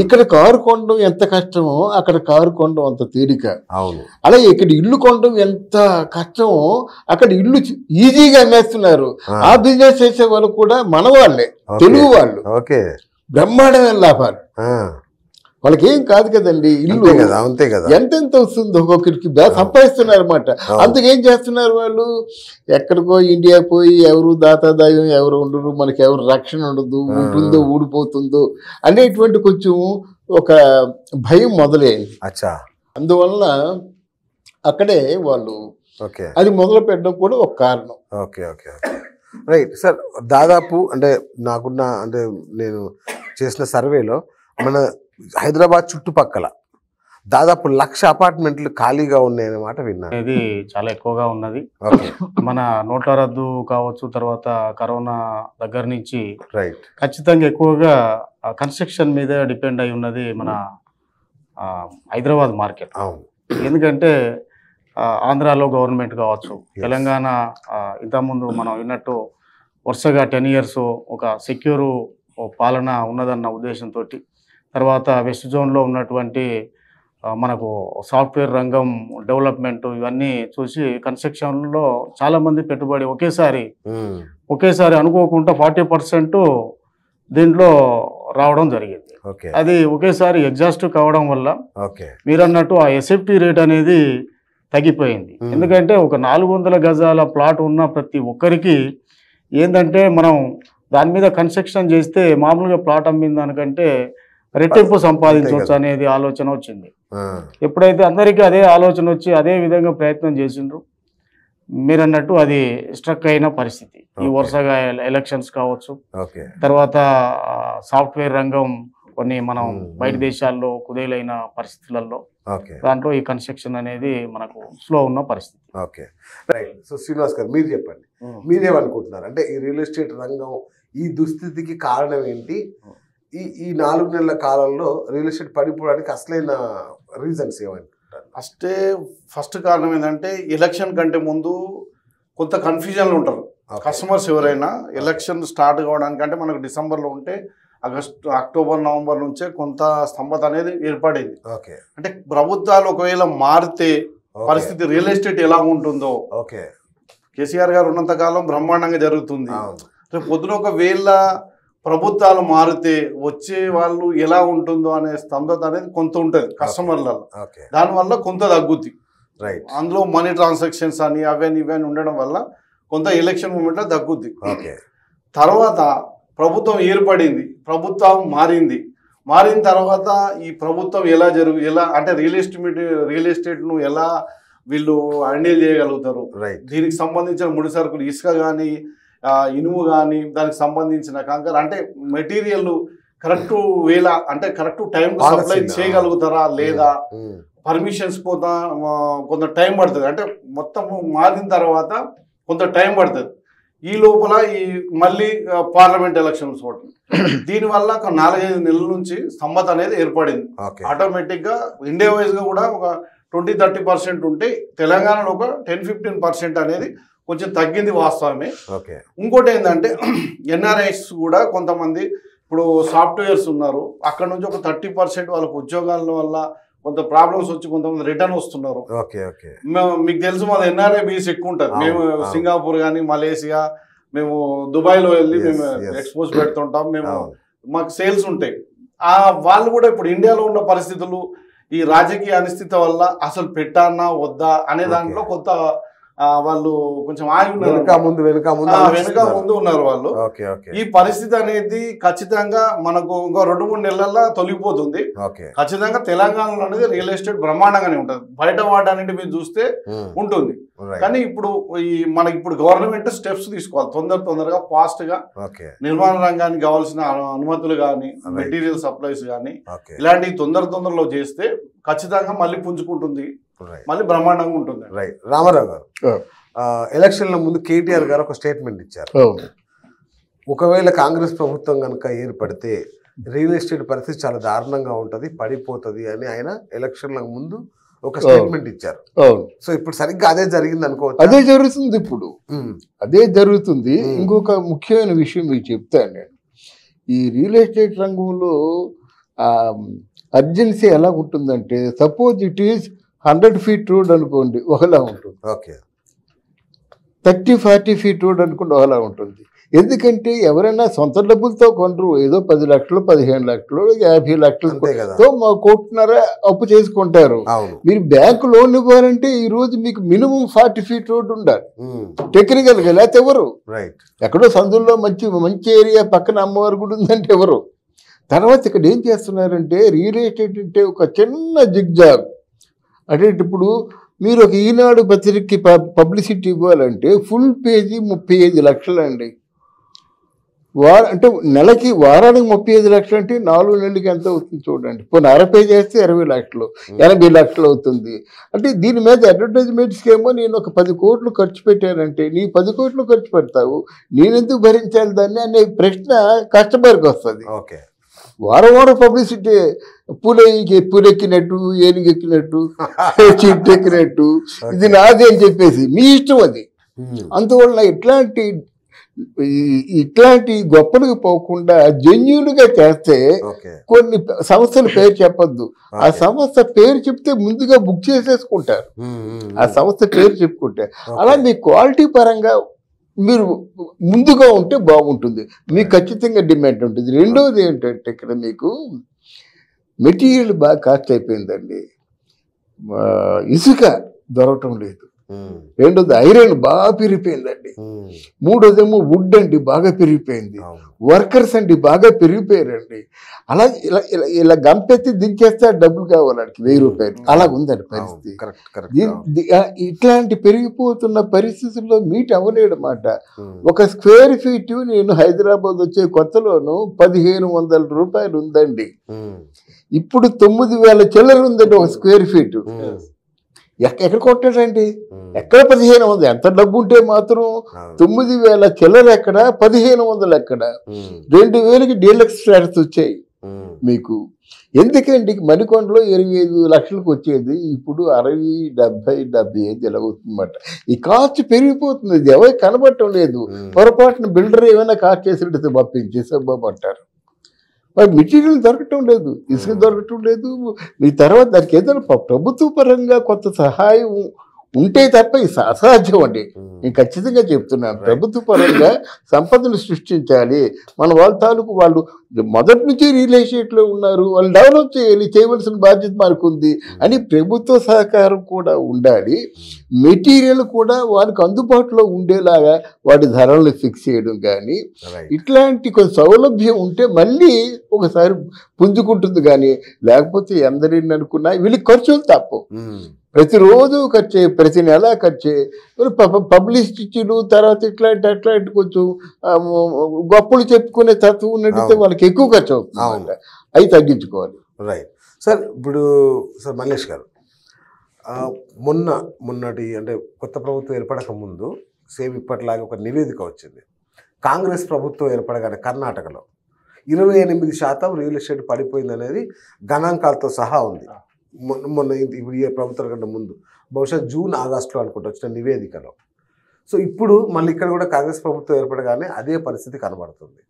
[SPEAKER 2] ఇక్కడ కారు కొనడం ఎంత కష్టమో అక్కడ కారు కొనడం అంత తేలిక. అలాగే ఇక్కడ ఇల్లు కొనడం ఎంత కష్టమో అక్కడ ఇల్లు ఈజీగా అమ్మేస్తున్నారు. ఆ బిజినెస్ చేసే వాళ్ళు కూడా మన వాళ్ళే, తెలుగు వాళ్ళు. బ్రహ్మాండమైన లాభాలు. వాళ్ళకి ఏం కాదు కదండి, ఇల్లు ఎంతెంత వస్తుంది ఒక్కొక్కరికి సంపాదిస్తున్నారు అనమాట. అందుకేం చేస్తున్నారు వాళ్ళు, ఎక్కడికో ఇండియా పోయి ఎవరు దాతాదాయం ఎవరు ఉండరు, మనకి ఎవరు రక్షణ ఉండదు, ఉంటుందో ఊడిపోతుందో అనేటువంటి కొంచెం ఒక భయం మొదలైంది. అందువలన అక్కడే వాళ్ళు అది మొదలు పెట్టడం కూడా ఒక కారణం.
[SPEAKER 1] Right sir. దాదాపు అంటే నాకున్న అంటే నేను చేసిన సర్వేలో మన హైదరాబాద్ చుట్టుపక్కల దాదాపు 1,00,000 అపార్ట్మెంట్లు ఖాళీగా ఉన్నాయన్నమాట విన్నాను.
[SPEAKER 4] ఇది చాలా ఎక్కువగా ఉన్నది. మన నోట్ల రద్దు కావచ్చు, తర్వాత కరోనా దగ్గర నుంచి ఖచ్చితంగా ఎక్కువగా కన్స్ట్రక్షన్ మీద డిపెండ్ అయి ఉన్నది మన హైదరాబాద్ మార్కెట్. ఎందుకంటే ఆంధ్రాలో గవర్నమెంట్ కావచ్చు, తెలంగాణ ఇంతకుముందు మనం విన్నట్టు వరుసగా 10 years ఒక సెక్యూర్ పాలన ఉన్నదన్న ఉద్దేశంతో, తర్వాత వెస్ట్ జోన్లో ఉన్నటువంటి మనకు సాఫ్ట్వేర్ రంగం డెవలప్మెంట్ ఇవన్నీ చూసి కన్స్ట్రక్షన్లో చాలామంది పెట్టుబడి ఒకేసారి అనుకోకుండా 40% దీంట్లో రావడం జరిగింది. అది ఒకేసారి ఎగ్జాస్ట్ కావడం వల్ల మీరు అన్నట్టు ఆ ఎస్ఎఫ్టీ రేట్ అనేది తగ్గిపోయింది. ఎందుకంటే ఒక 400 గజాల ప్లాట్ ఉన్న ప్రతి ఒక్కరికి ఏంటంటే మనం దాని మీద కన్స్ట్రక్షన్ చేస్తే మామూలుగా ప్లాట్ అమ్మిన దానికంటే రెట్టింపు సంపాదించవచ్చు అనేది ఆలోచన వచ్చింది. ఎప్పుడైతే అందరికీ అదే ఆలోచన వచ్చి అదే విధంగా ప్రయత్నం చేసిండ్రు, మీరు అన్నట్టు అది స్ట్రక్ అయిన పరిస్థితి. ఈ వరుసగా ఎలక్షన్స్ కావచ్చు, తర్వాత సాఫ్ట్వేర్ రంగం కొన్ని మనం బయట దేశాల్లో కుదేలైన పరిస్థితులలో దాంట్లో ఈ కన్స్ట్రక్షన్ అనేది మనకు స్లో ఉన్న పరిస్థితి.
[SPEAKER 1] సో శ్రీనివాస్ గారు మీరు చెప్పండి, మీరేమనుకుంటున్నారు? అంటే ఈ రియల్ ఎస్టేట్ రంగం ఈ దుస్థితికి కారణం ఏంటి? ఈ 4 నెలల కాలంలో రియల్ ఎస్టేట్ పడిపోవడానికి అసలైన రీజన్స్ ఏమంటారు?
[SPEAKER 3] ఫస్ట్ కారణం ఏంటంటే ఎలక్షన్ కంటే ముందు కొంత కన్ఫ్యూజన్లు ఉంటారు కస్టమర్స్. ఎవరైనా ఎలక్షన్ స్టార్ట్ కావడానికంటే మనకు డిసెంబర్లో ఉంటే అక్టోబర్ నవంబర్ నుంచే కొంత స్తంభత అనేది ఏర్పడేది. అంటే ప్రభుత్వాలు ఒకవేళ మారితే పరిస్థితి రియల్ ఎస్టేట్ ఎలా ఉంటుందో, కేసీఆర్ గారు ఉన్నంత కాలం బ్రహ్మాండంగా జరుగుతుంది. రేపు పొద్దున ఒకవేళ ప్రభుత్వాలు మారితే వచ్చే వాళ్ళు ఎలా ఉంటుందో అనే స్తంభత అనేది కొంత ఉంటుంది కస్టమర్లలో. దానివల్ల కొంత తగ్గుద్ది. అందులో మనీ ట్రాన్సాక్షన్స్ అని అవన్నీ ఇవన్నీ ఉండడం వల్ల కొంత ఎలక్షన్ మూమెంట్లో తగ్గుద్ది. తర్వాత ప్రభుత్వం ఏర్పడింది, ప్రభుత్వం మారిన తర్వాత ఈ ప్రభుత్వం ఎలా అంటే రియల్ ఎస్టేట్ను ఎలా వీళ్ళు హ్యాండిల్ చేయగలుగుతారు, దీనికి సంబంధించిన ముడి సరుకులు ఇసుక కానీ ఇనుము కానీ దానికి సంబంధించిన కంకర అంటే మెటీరియల్ కరెక్ట్ వేళ అంటే కరెక్ట్ టైం సప్లై చేయగలుగుతారా లేదా, పర్మిషన్స్ కొంత టైం పడుతుంది. అంటే మొత్తం మారిన తర్వాత కొంత టైం పడుతుంది. ఈ లోపల ఈ మళ్ళీ పార్లమెంట్ ఎలక్షన్స్ ఒకటి దీనివల్ల ఒక 4-5 నెలల నుంచి స్తంభత అనేది ఏర్పడింది. ఆటోమేటిక్ గా ఇండియా వైజ్ గా కూడా ఒక 20-30% ఉంటే తెలంగాణలో ఒక 10-15% అనేది కొంచెం తగ్గింది వాస్తవమే. ఇంకోటి ఏంటంటే ఎన్ఆర్ఐస్ కూడా కొంతమంది ఇప్పుడు సాఫ్ట్వేర్స్ ఉన్నారు, అక్కడ నుంచి ఒక 30% వాళ్ళకు ఉద్యోగాల వల్ల కొంత ప్రాబ్లమ్స్ వచ్చి కొంతమంది రిటర్న్ వస్తున్నారు. మీకు తెలుసు మాది ఎన్ఆర్ఐ బీస్ ఎక్కువ ఉంటుంది. మేము సింగపూర్ కానీ మలేషియా, మేము దుబాయ్లో వెళ్ళి మేము ఎక్స్పోజ్ పెడుతుంటాం, మేము మాకు సేల్స్ ఉంటాయి. వాళ్ళు కూడా ఇప్పుడు ఇండియాలో ఉన్న పరిస్థితులు ఈ రాజకీయ అనిశ్చితి వల్ల అసలు పెట్టానా వద్దా అనే దాంట్లో కొంత వాళ్ళు కొంచెం ఆగి ఉన్నారు, వెనుక ముందు ఉన్నారు వాళ్ళు. ఈ పరిస్థితి అనేది ఖచ్చితంగా మనకు ఇంకో 2-3 నెలల్లో తొలగిపోతుంది. ఖచ్చితంగా తెలంగాణలో అనేది రియల్ ఎస్టేట్ బ్రహ్మాండంగానే ఉంటుంది. బయట వాడడానికి మీరు చూస్తే ఉంటుంది. కానీ ఇప్పుడు మనకి ఇప్పుడు గవర్నమెంట్ స్టెప్స్ తీసుకోవాలి తొందరగా ఫాస్ట్ గా. నిర్మాణ రంగానికి కావాల్సిన అనుమతులు కానీ మెటీరియల్ సప్లైస్ కానీ ఇలాంటివి తొందరలో చేస్తే ఖచ్చితంగా మళ్ళీ పుంజుకుంటుంది, మళ్ళీ బ్రహ్మాండంగా ఉంటుంది.
[SPEAKER 1] రైట్. రామారావు గారు, ఎలక్షన్ల ముందు కేటీఆర్ గారు ఒక స్టేట్మెంట్ ఇచ్చారు. ఒకవేళ కాంగ్రెస్ ప్రభుత్వం కనుక ఏర్పడితే రియల్ ఎస్టేట్ పరిస్థితి చాలా దారుణంగా ఉంటుంది, పడిపోతుంది అని ఆయన ఎలక్షన్ల ముందు ఒక స్టేట్మెంట్ ఇచ్చారు. సో ఇప్పుడు సరిగ్గా అదే జరిగింది అనుకోవచ్చు.
[SPEAKER 2] అదే జరుగుతుంది, ఇప్పుడు అదే జరుగుతుంది. ఇంకొక ముఖ్యమైన విషయం మీకు చెప్తాను నేను. ఈ రియల్ ఎస్టేట్ రంగంలో అర్జెన్సీ ఎలా ఉంటుందంటే, suppose it is 100 feet road అనుకోండి, ఒకలా ఉంటుంది. 30-40 feet రోడ్ అనుకోండి, ఒకలా ఉంటుంది. ఎందుకంటే ఎవరైనా సొంత డబ్బులతో కొనరు, ఏదో 10 లక్షలు 15 లక్షలు 50 లక్షలతో 1.5 అప్పు చేసుకుంటారు. మీరు బ్యాంకు లోన్ ఇవ్వాలంటే ఈ రోజు మీకు మినిమం 40 feet రోడ్ ఉండాలి టెక్నికల్ గా, లేకపోతే ఎవరు. ఎక్కడో సందుల్లో మంచి ఏరియా పక్కన అమ్మవారి గుడి ఉందంటే ఎవరు. తర్వాత ఇక్కడ ఏం చేస్తున్నారంటే రియల్ ఎస్టేట్ అంటే ఒక చిన్న జిగ్జాగ్. అంటే ఇప్పుడు మీరు ఒక ఈనాడు పత్రికకి పబ్లిసిటీ ఇవ్వాలంటే ఫుల్ పేజీ 35 లక్షలు అండి. అంటే నెలకి వారానికి 35 లక్షలు అంటే 4 నెలలకి ఎంత అవుతుంది చూడండి. పోనీ అర పేజీ వేస్తే 20 లక్షలు 80 లక్షలు అవుతుంది. అంటే దీని మీద అడ్వర్టైజ్మెంట్స్కి ఏమో నేను ఒక 10 కోట్లు ఖర్చు పెట్టానంటే, నీ 10 కోట్లు ఖర్చు పెడతావు, నేనెందుకు భరించాలి దాన్ని అనే ప్రశ్న కస్టమర్కి వస్తుంది. వారం పబ్లిసిటీ, పూలెక్కినట్టు ఏనుగెక్కినట్టు చిట్టెక్కినట్టు, ఇది నాది అని చెప్పేసి మీ ఇష్టం అది. అందువల్ల ఇట్లాంటి గొప్పలకు పోకుండా జెన్యూన్గా చేస్తే, కొన్ని సంస్థల పేరు చెప్పొద్దు, ఆ సంస్థ పేరు చెప్తే ముందుగా బుక్ చేసేసుకుంటారు, ఆ సంస్థ పేరు చెప్పుకుంటే. అలా మీ క్వాలిటీ పరంగా మీరు ముందుగా ఉంటే బాగుంటుంది, మీకు ఖచ్చితంగా డిమాండ్ ఉంటుంది. రెండోది ఏంటంటే ఇక్కడ మీకు మెటీరియల్ బాగా కాస్ట్ అయిపోయిందండి, ఇసుక దొరకటం లేదు. రెండోది ఐరన్ బాగా పెరిగిపోయిందండి. మూడోదేమో వుడ్ అండి బాగా పెరిగిపోయింది. వర్కర్స్ అండి బాగా పెరిగిపోయారండి. అలా ఇలా గంపెత్తి దించేస్తే డబ్బులు కావాలండి 1000 రూపాయలు. అలా ఉందండి పరిస్థితి. ఇట్లాంటి పెరిగిపోతున్న పరిస్థితుల్లో మీట్ అవ్వలేదన్నమాట. ఒక స్క్వేర్ ఫీట్ నేను హైదరాబాద్ వచ్చే కొత్తలోను 1500 రూపాయలు ఉందండి. ఇప్పుడు 9000 చిల్లర ఉందండి ఒక స్క్వేర్ ఫీట్. ఎక్కడ కొట్టాడండి, ఎక్కడ 1500? ఎంత డబ్బు ఉంటే మాత్రం 9000 చిల్లర ఎక్కడ, 1500 ఎక్కడ? 2000కి డీలక్స్ ఫ్లాట్స్ వచ్చాయి మీకు. ఎందుకండి మణికొండలో 25 లక్షలకు వచ్చేది ఇప్పుడు 60, 70, 75 ఎలాగవుతుందన్నమాట. ఈ కాస్ట్ పెరిగిపోతుంది, ఇది ఎవరికి కనబడటం లేదు. పొరపాటున బిల్డర్ ఏమైనా కాస్ట్ చేసినట్టు పంపించేసాబాబు. మరి మెటీరియల్ దొరకటం లేదు, ఇసుక దొరకటం లేదు. మీ తర్వాత దానికి ఏదైనా ప్రభుత్వ పరంగా కొంత సహాయం ఉంటే తప్ప ఇది అసాధ్యం అండి. నేను ఖచ్చితంగా చెప్తున్నాను, ప్రభుత్వ పరంగా సంపదను సృష్టించాలి. మన వాళ్ళ తాలూకు వాళ్ళు మొదటి నుంచి రియల్ ఎస్టేట్లో ఉన్నారు, వాళ్ళు డెవలప్ చేయాలి, చేయవలసిన బాధ్యత మనకు ఉంది అని ప్రభుత్వ సహకారం కూడా ఉండాలి. మెటీరియల్ కూడా వాళ్ళకి అందుబాటులో ఉండేలాగా వాటి ధరలను ఫిక్స్ చేయడం కానీ ఇట్లాంటి కొంచెం సౌలభ్యం ఉంటే మళ్ళీ ఒకసారి పుంజుకుంటుంది. కానీ లేకపోతే ఎందరిని అనుకున్నా వీళ్ళకి ఖర్చులు తప్పవు. ప్రతిరోజు ఖర్చే, ప్రతి నెల ఖర్చే. పబ్లిసిటీలు తర్వాత అట్లాంటి కొంచెం గొప్పలు చెప్పుకునే తత్వం ఉన్నట్టయితే వాళ్ళకి ఎక్కువ ఖర్చు అవుతుంది, అవి తగ్గించుకోవాలి.
[SPEAKER 1] Right sir. ఇప్పుడు సార్ మల్లేష్ గారు, మొన్నటి అంటే కొత్త ప్రభుత్వం ఏర్పడక ముందు సేమ్ ఇప్పటిలాగే ఒక నివేదిక వచ్చింది. కాంగ్రెస్ ప్రభుత్వం ఏర్పడగానే కర్ణాటకలో 28% రియల్ ఎస్టేట్ పడిపోయింది అనేది గణాంకాలతో సహా ఉంది. మొన్న ఇప్పుడు ఈ ప్రభుత్వం కంటే ముందు బహుశా జూన్ ఆగస్టులో అనుకుంటూ వచ్చిన నివేదికలో. సో ఇప్పుడు మళ్ళీ ఇక్కడ కూడా కాంగ్రెస్ ప్రభుత్వం ఏర్పడగానే అదే పరిస్థితి కనబడుతుంది.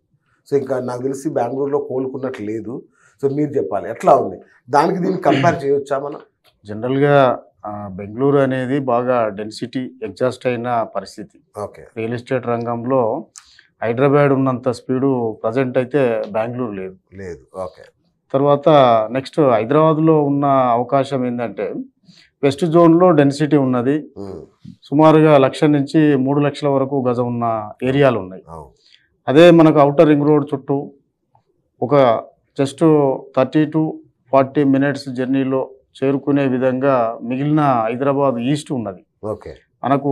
[SPEAKER 1] సో ఇంకా నాకు తెలిసి బెంగళూరులో కోలుకున్నట్లు లేదు. సో మీరు చెప్పాలి ఎట్లా ఉంది, దానికి దీన్ని కంపేర్ చేయొచ్చా మనం?
[SPEAKER 4] జనరల్గా బెంగళూరు అనేది బాగా డెన్సిటీ ఎగ్జాస్ట్ అయిన పరిస్థితి.
[SPEAKER 1] ఓకే,
[SPEAKER 4] రియల్ ఎస్టేట్ రంగంలో హైదరాబాద్ ఉన్నంత స్పీడు ప్రజెంట్ అయితే బెంగళూరు లేదు.
[SPEAKER 1] ఓకే,
[SPEAKER 4] తర్వాత నెక్స్ట్ హైదరాబాద్లో ఉన్న అవకాశం ఏంటంటే వెస్ట్ జోన్లో డెన్సిటీ ఉన్నది. సుమారుగా 1,00,000 నుంచి 3 లక్షల వరకు గజం ఉన్న ఏరియాలు ఉన్నాయి. అదే మనకు అవుటర్ రింగ్ రోడ్ చుట్టూ ఒక జస్ట్ 30 to 40 minutes జర్నీలో చేరుకునే విధంగా మిగిలిన హైదరాబాద్ ఈస్ట్ ఉన్నది.
[SPEAKER 1] ఓకే,
[SPEAKER 4] మనకు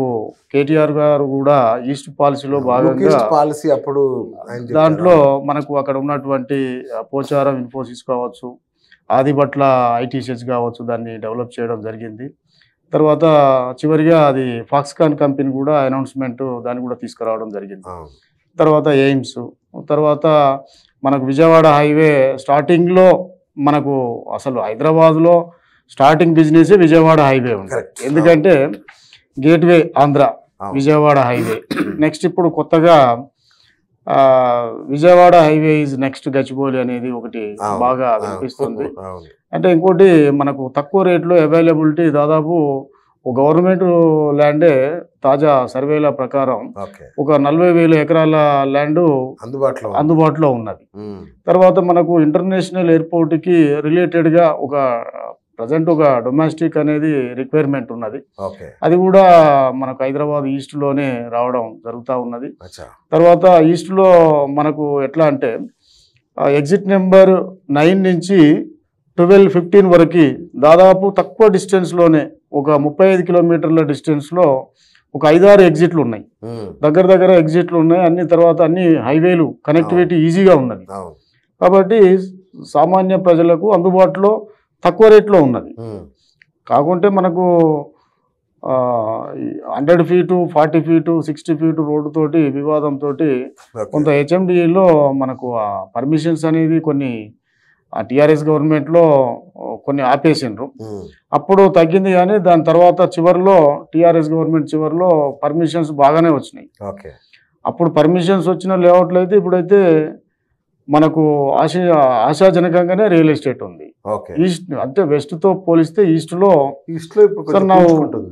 [SPEAKER 4] కేటీఆర్ గారు కూడా ఈస్ట్ పాలసీలో భాగంగా
[SPEAKER 1] పాలసీ అప్పుడు
[SPEAKER 4] దాంట్లో మనకు అక్కడ ఉన్నటువంటి పోచారం ఇన్ఫోసిస్ కావచ్చు, ఆదిబట్ల ఐటీసీఎస్ కావచ్చు, దాన్ని డెవలప్ చేయడం జరిగింది. తర్వాత చివరిగా అది ఫాక్స్కాన్ కంపెనీ కూడా అనౌన్స్మెంట్ దాన్ని కూడా తీసుకురావడం జరిగింది. తర్వాత ఎయిమ్స్, తర్వాత మనకు విజయవాడ హైవే స్టార్టింగ్లో మనకు అసలు హైదరాబాద్లో స్టార్టింగ్ బిజినెస్ విజయవాడ హైవే ఉంది. ఎందుకంటే gateway Andhra Vijayawada highway. Next ఇప్పుడు కొత్తగా Vijayawada highway is next Gachibowli అనేది ఒకటి బాగా వినిపిస్తుంది. అంటే ఇంకోటి మనకు తక్కువ రేట్లో అవైలబిలిటీ, దాదాపు గవర్నమెంట్ ల్యాండే తాజా సర్వేల ప్రకారం ఒక 40,000 ఎకరాల ల్యాండ్ అందుబాటులో ఉన్నది. తర్వాత మనకు ఇంటర్నేషనల్ ఎయిర్పోర్ట్కి రిలేటెడ్గా ఒక ప్రజెంట్ ఒక డొమెస్టిక్ అనేది రిక్వైర్మెంట్ ఉన్నది. అది కూడా మనకు హైదరాబాద్ ఈస్ట్లోనే రావడం జరుగుతూ ఉన్నది. తర్వాత ఈస్ట్లో మనకు ఎట్లా అంటే ఎగ్జిట్ నెంబర్ 9 నుంచి 12-15 వరకు దాదాపు తక్కువ డిస్టెన్స్లోనే ఒక 35 కిలోమీటర్ల డిస్టెన్స్లో ఒక 5-6 ఎగ్జిట్లు ఉన్నాయి. దగ్గర ఎగ్జిట్లు ఉన్నాయి అన్ని. తర్వాత అన్ని హైవేలు కనెక్టివిటీ ఈజీగా ఉన్నది. కాబట్టి సామాన్య ప్రజలకు అందుబాటులో తక్కువ రేట్లో ఉన్నది. కాకుంటే మనకు 100 feet, 40 feet, 60 feet రోడ్డుతోటి వివాదంతో కొంత హెచ్ఎండిలో మనకు పర్మిషన్స్ అనేది కొన్ని టీఆర్ఎస్ గవర్నమెంట్లో కొన్ని ఆపేసిండ్రు. అప్పుడు తగ్గింది, కానీ దాని తర్వాత చివరిలో టీఆర్ఎస్ గవర్నమెంట్ చివరిలో పర్మిషన్స్ బాగానే వచ్చినాయి. అప్పుడు పర్మిషన్స్ వచ్చిన లేఅవుట్లు అయితే ఇప్పుడైతే మనకు ఆశాజనకంగానే రియల్ ఎస్టేట్ ఉంది. ఈస్ట్ అంటే వెస్ట్ తో పోలిస్తే ఈస్ట్ లో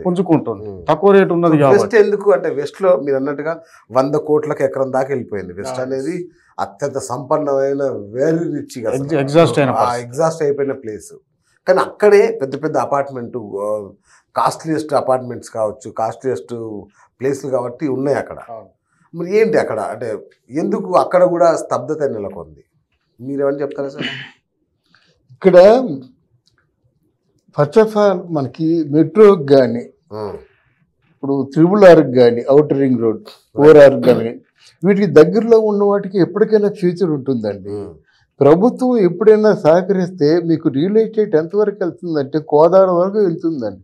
[SPEAKER 4] పుంజుకుంటుంది, తక్కువ రేట్ ఉన్నది కాబట్టి.
[SPEAKER 1] ఎందుకు అంటే వెస్ట్ లో మీరు అన్నట్టుగా 100 కోట్లకు ఎకరం దాకా వెళ్ళిపోయింది. వెస్ట్ అనేది అత్యంత సంపన్నమైన వెరీ రిచ్ ఎగ్జాస్ట్ అయిపోయిన ప్లేస్. కానీ అక్కడే పెద్ద అపార్ట్మెంట్, కాస్ట్లీయెస్ట్ అపార్ట్మెంట్స్ కావచ్చు, కాస్ట్లీయెస్ట్ ప్లేస్లు కాబట్టి ఉన్నాయి అక్కడ. మరి ఏంటి అక్కడ అంటే ఎందుకు అక్కడ కూడా స్తబ్దత నెలకొంది? మీరేమని చెప్తారా సార్?
[SPEAKER 2] ఇక్కడ ఫస్ట్ ఆఫ్ ఆల్ మనకి మెట్రోకి కానీ, ఇప్పుడు 3R కానీ, అవుటర్ రింగ్ రోడ్ 4R కానీ, వీటికి దగ్గరలో ఉన్న వాటికి ఎప్పటికైనా ఫ్యూచర్ ఉంటుందండి. ప్రభుత్వం ఎప్పుడైనా సహకరిస్తే మీకు రియల్ ఎస్టేట్ ఎంతవరకు వెళ్తుందంటే కోదాడ వరకు వెళ్తుందండి.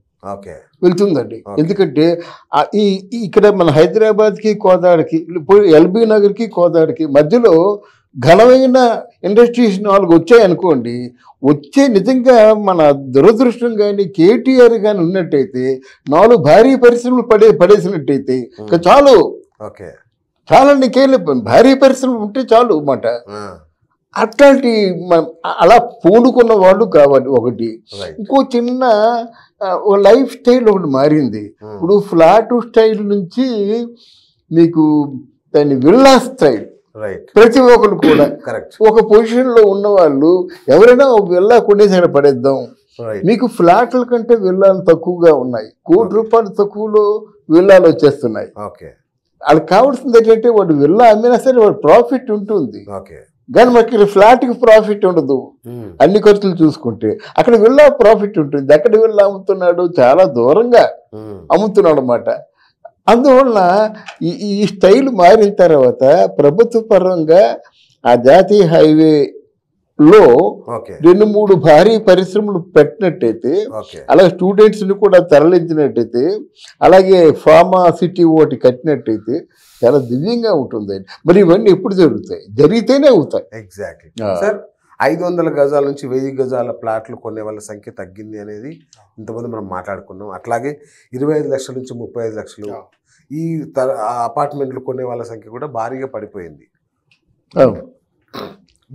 [SPEAKER 2] వెళ్తుందండి. ఎందుకంటే ఇక్కడ మన హైదరాబాద్కి కోదాడకి, ఎల్బీ నగర్కి కోదాడకి మధ్యలో ఘనమైన ఇండస్ట్రీస్ 4 వచ్చాయనుకోండి, వచ్చే నిజంగా మన దురదృష్టం కానీ కేటీఆర్ కానీ ఉన్నట్టయితే 4 భారీ పరిశ్రమలు పడేసినట్టయితే చాలు. చాలా నీకేం భారీ పరిశ్రమలు ఉంటే చాలు అన్నమాట. అట్లాంటి అలా పూనుకున్న వాళ్ళు కావాలి ఒకటి. ఇంకో చిన్న లైఫ్ స్టైల్ ఒకటి మారింది. ఇప్పుడు ఫ్లాట్ స్టైల్ నుంచి మీకు దాన్ని విల్లా స్టైల్. ప్రతి ఒక్కరు కూడా ఒక పొజిషన్ లో ఉన్న వాళ్ళు ఎవరైనా ఒక విల్లా కొనేసి అక్కడ పడేద్దాం. మీకు ఫ్లాట్ల కంటే విల్లాలు తక్కువగా ఉన్నాయి. ₹1 తక్కువలో విల్లాలు వచ్చేస్తున్నాయి. వాళ్ళకి కావాల్సింది ఏంటంటే వాడు విల్లా అమ్మినా సరే వాడు ప్రాఫిట్ ఉంటుంది, కానీ మనకి ఫ్లాట్కి ప్రాఫిట్ ఉండదు. అన్ని ఖర్చులు చూసుకుంటే అక్కడ విల్లా ప్రాఫిట్ ఉంటుంది. అక్కడ విల్లా అమ్ముతున్నాడు, చాలా దూరంగా అమ్ముతున్నాడు అన్నమాట. అందువల్ల ఈ స్టైల్ మారిన తర్వాత ప్రభుత్వ పరంగా ఆ జాతీయ హైవే లో
[SPEAKER 1] ఓకే
[SPEAKER 2] 2-3 భారీ పరిశ్రమలు పెట్టినట్టయితే,
[SPEAKER 1] ఓకే
[SPEAKER 2] అలాగే స్టూడెంట్స్ ని కూడా తరలించినట్టయితే, అలాగే ఫార్మా సిటీ ఒకటి కట్టినట్టయితే చాలా దివ్యంగా ఉంటుంది. మరి ఇవన్నీ ఎప్పుడు జరుగుతాయి? జరిగితేనే అవుతాయి.
[SPEAKER 1] Exactly sir. 500 గజాల నుంచి 1000 గజాల ప్లాట్లు కొనే వాళ్ళ సంఖ్య తగ్గింది అనేది ఇంతమంది మనం మాట్లాడుకున్నాం. అట్లాగే 25 లక్షల నుంచి 35 లక్షలు ఈ అపార్ట్మెంట్లు కొనే వాళ్ళ సంఖ్య కూడా భారీగా పడిపోయింది.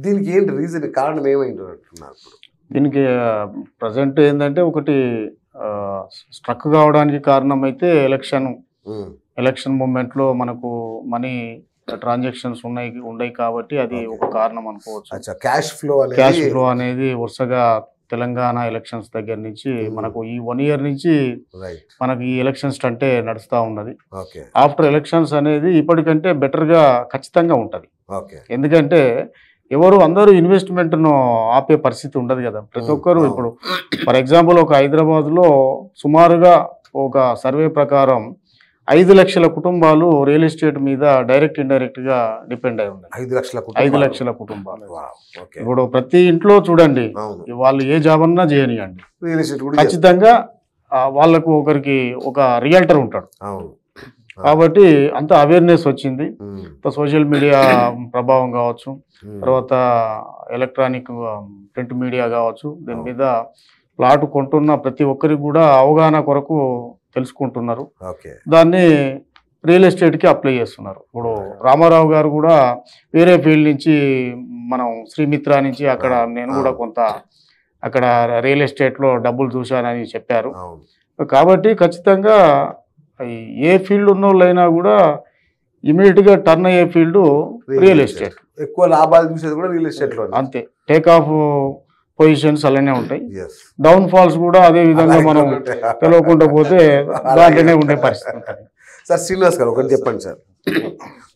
[SPEAKER 1] దీనికి ఏంటి రీజన్, కారణం ఏమైంది అంటున్నారు? ఇప్పుడు
[SPEAKER 4] దీనికి ప్రజెంట్ ఏంటంటే ఒకటి స్ట్రక్ కావడానికి కారణం అయితే ఎలక్షన్ మూమెంట్లో మనకు మనీ ట్రాన్సాక్షన్స్ ఉన్నాయి కాబట్టి అది ఒక కారణం అనుకోవచ్చు.
[SPEAKER 1] క్యాష్ ఫ్లో అనేది
[SPEAKER 4] వరుసగా తెలంగాణ ఎలక్షన్స్ దగ్గర నుంచి మనకు ఈ 1 year నుంచి మనకు ఈ ఎలక్షన్స్ అంటే నడుస్తూ ఉన్నది. ఆఫ్టర్ ఎలక్షన్స్ అనేది ఇప్పటికంటే బెటర్గా ఖచ్చితంగా ఉంటుంది. ఎందుకంటే అందరూ ఇన్వెస్ట్మెంట్ను ఆపే పరిస్థితి ఉండదు కదా. ప్రతి ఒక్కరు ఇప్పుడు ఫర్ ఎగ్జాంపుల్ ఒక హైదరాబాద్లో సుమారుగా ఒక సర్వే ప్రకారం 5 లక్షల కుటుంబాలు రియల్ ఎస్టేట్ మీద డైరెక్ట్ ఇండైరెక్ట్ గా డిపెండ్ అయి ఉన్నాయి. 5 లక్షల కుటుంబాలు. ఇప్పుడు ప్రతి ఇంట్లో చూడండి, వాళ్ళు ఏ జాబ్ అన్నా చేయనియండి, ఖచ్చితంగా వాళ్ళకు ఒకరికి ఒక రియల్టర్ ఉంటాడు. కాబట్టి అంత అవేర్నెస్ వచ్చింది. సోషల్ మీడియా ప్రభావం కావచ్చు, తర్వాత ఎలక్ట్రానిక్ ప్రింట్ మీడియా కావచ్చు, దీని మీద ప్లాట్ కొంటున్న ప్రతి ఒక్కరికి కూడా అవగాహన కొరకు తెలుసుకుంటున్నారు. దాన్ని రియల్ ఎస్టేట్కి అప్లై చేస్తున్నారు. ఇప్పుడు రామారావు గారు కూడా వేరే ఫీల్డ్ నుంచి, మనం శ్రీమిత్ర నుంచి అక్కడ నేను కూడా కొంత అక్కడ రియల్ ఎస్టేట్లో డబ్బులు చూశానని చెప్పారు. కాబట్టి ఖచ్చితంగా ఏ ఫీల్డ్ ఉన్న వాళ్ళైనా కూడా ఇమీడియట్గా టర్న్ అయ్యే ఫీల్డ్ రియల్ ఎస్టేట్.
[SPEAKER 1] ఎక్కువ లాభాలు చూసేది కూడా రియల్ ఎస్టేట్లో
[SPEAKER 4] అంతే. టేక్ ఆఫ్ పొజిషన్స్ అలానే ఉంటాయి, డౌన్ ఫాల్స్ కూడా అదే విధంగా మనం తెలియకుండా పోతే దాంట్లోనే ఉండే పరిస్థితి ఉంటుంది.
[SPEAKER 1] సార్ శ్రీనివాస్ గారు ఒకటి చెప్పండి సార్.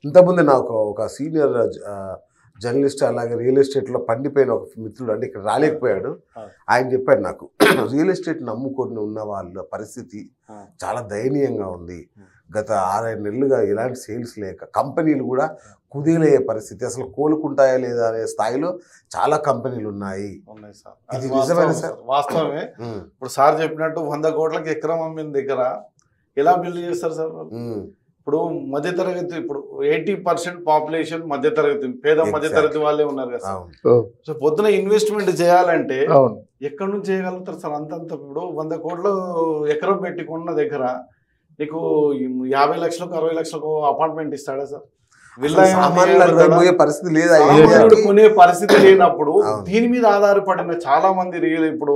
[SPEAKER 1] ఇంతకుముందు నాకు ఒక సీనియర్ జర్నలిస్ట్ అలాగే రియల్ ఎస్టేట్లో పండిపోయిన ఒక మిత్రుడు, అంటే ఇక్కడ రాలేకపోయాడు, ఆయన చెప్పాడు నాకు, రియల్ ఎస్టేట్ నమ్ముకొని ఉన్న వాళ్ళ పరిస్థితి చాలా దయనీయంగా ఉంది. గత 6-5 నెలలుగా ఎలాంటి సేల్స్ లేక కంపెనీలు కూడా కుదేలయ్యే పరిస్థితి, అసలు కోలుకుంటాయా లేదా అనే స్థాయిలో చాలా కంపెనీలు ఉన్నాయి.
[SPEAKER 3] ఇది నిజమేనా సార్? వాస్తవమే. ఇప్పుడు సార్ చెప్పినట్టు 100 కోట్లకి ఎకరం అమ్మిన దగ్గర ఎలా బిల్డ్ చేస్తారు సార్? ఇప్పుడు మధ్యతరగతి, ఇప్పుడు 80% పాపులేషన్ మధ్యతరగతి, పేద మధ్యతరగతి వాళ్ళే ఉన్నారు కదా సార్. సో పొద్దున ఇన్వెస్ట్మెంట్ చేయాలంటే ఎక్కడి నుంచి చేయగలుగుతారు సార్? అంతంత ఇప్పుడు 100 కోట్లు ఎకరం పెట్టి కొన్న దగ్గర నీకు 50 లక్షలకు 60 లక్షలకు అపార్ట్మెంట్ ఇస్తాడా సార్?
[SPEAKER 1] పరిస్థితి లేదా,
[SPEAKER 3] కొనే పరిస్థితి లేనప్పుడు దీని మీద ఆధారపడిన చాలా మంది ఇప్పుడు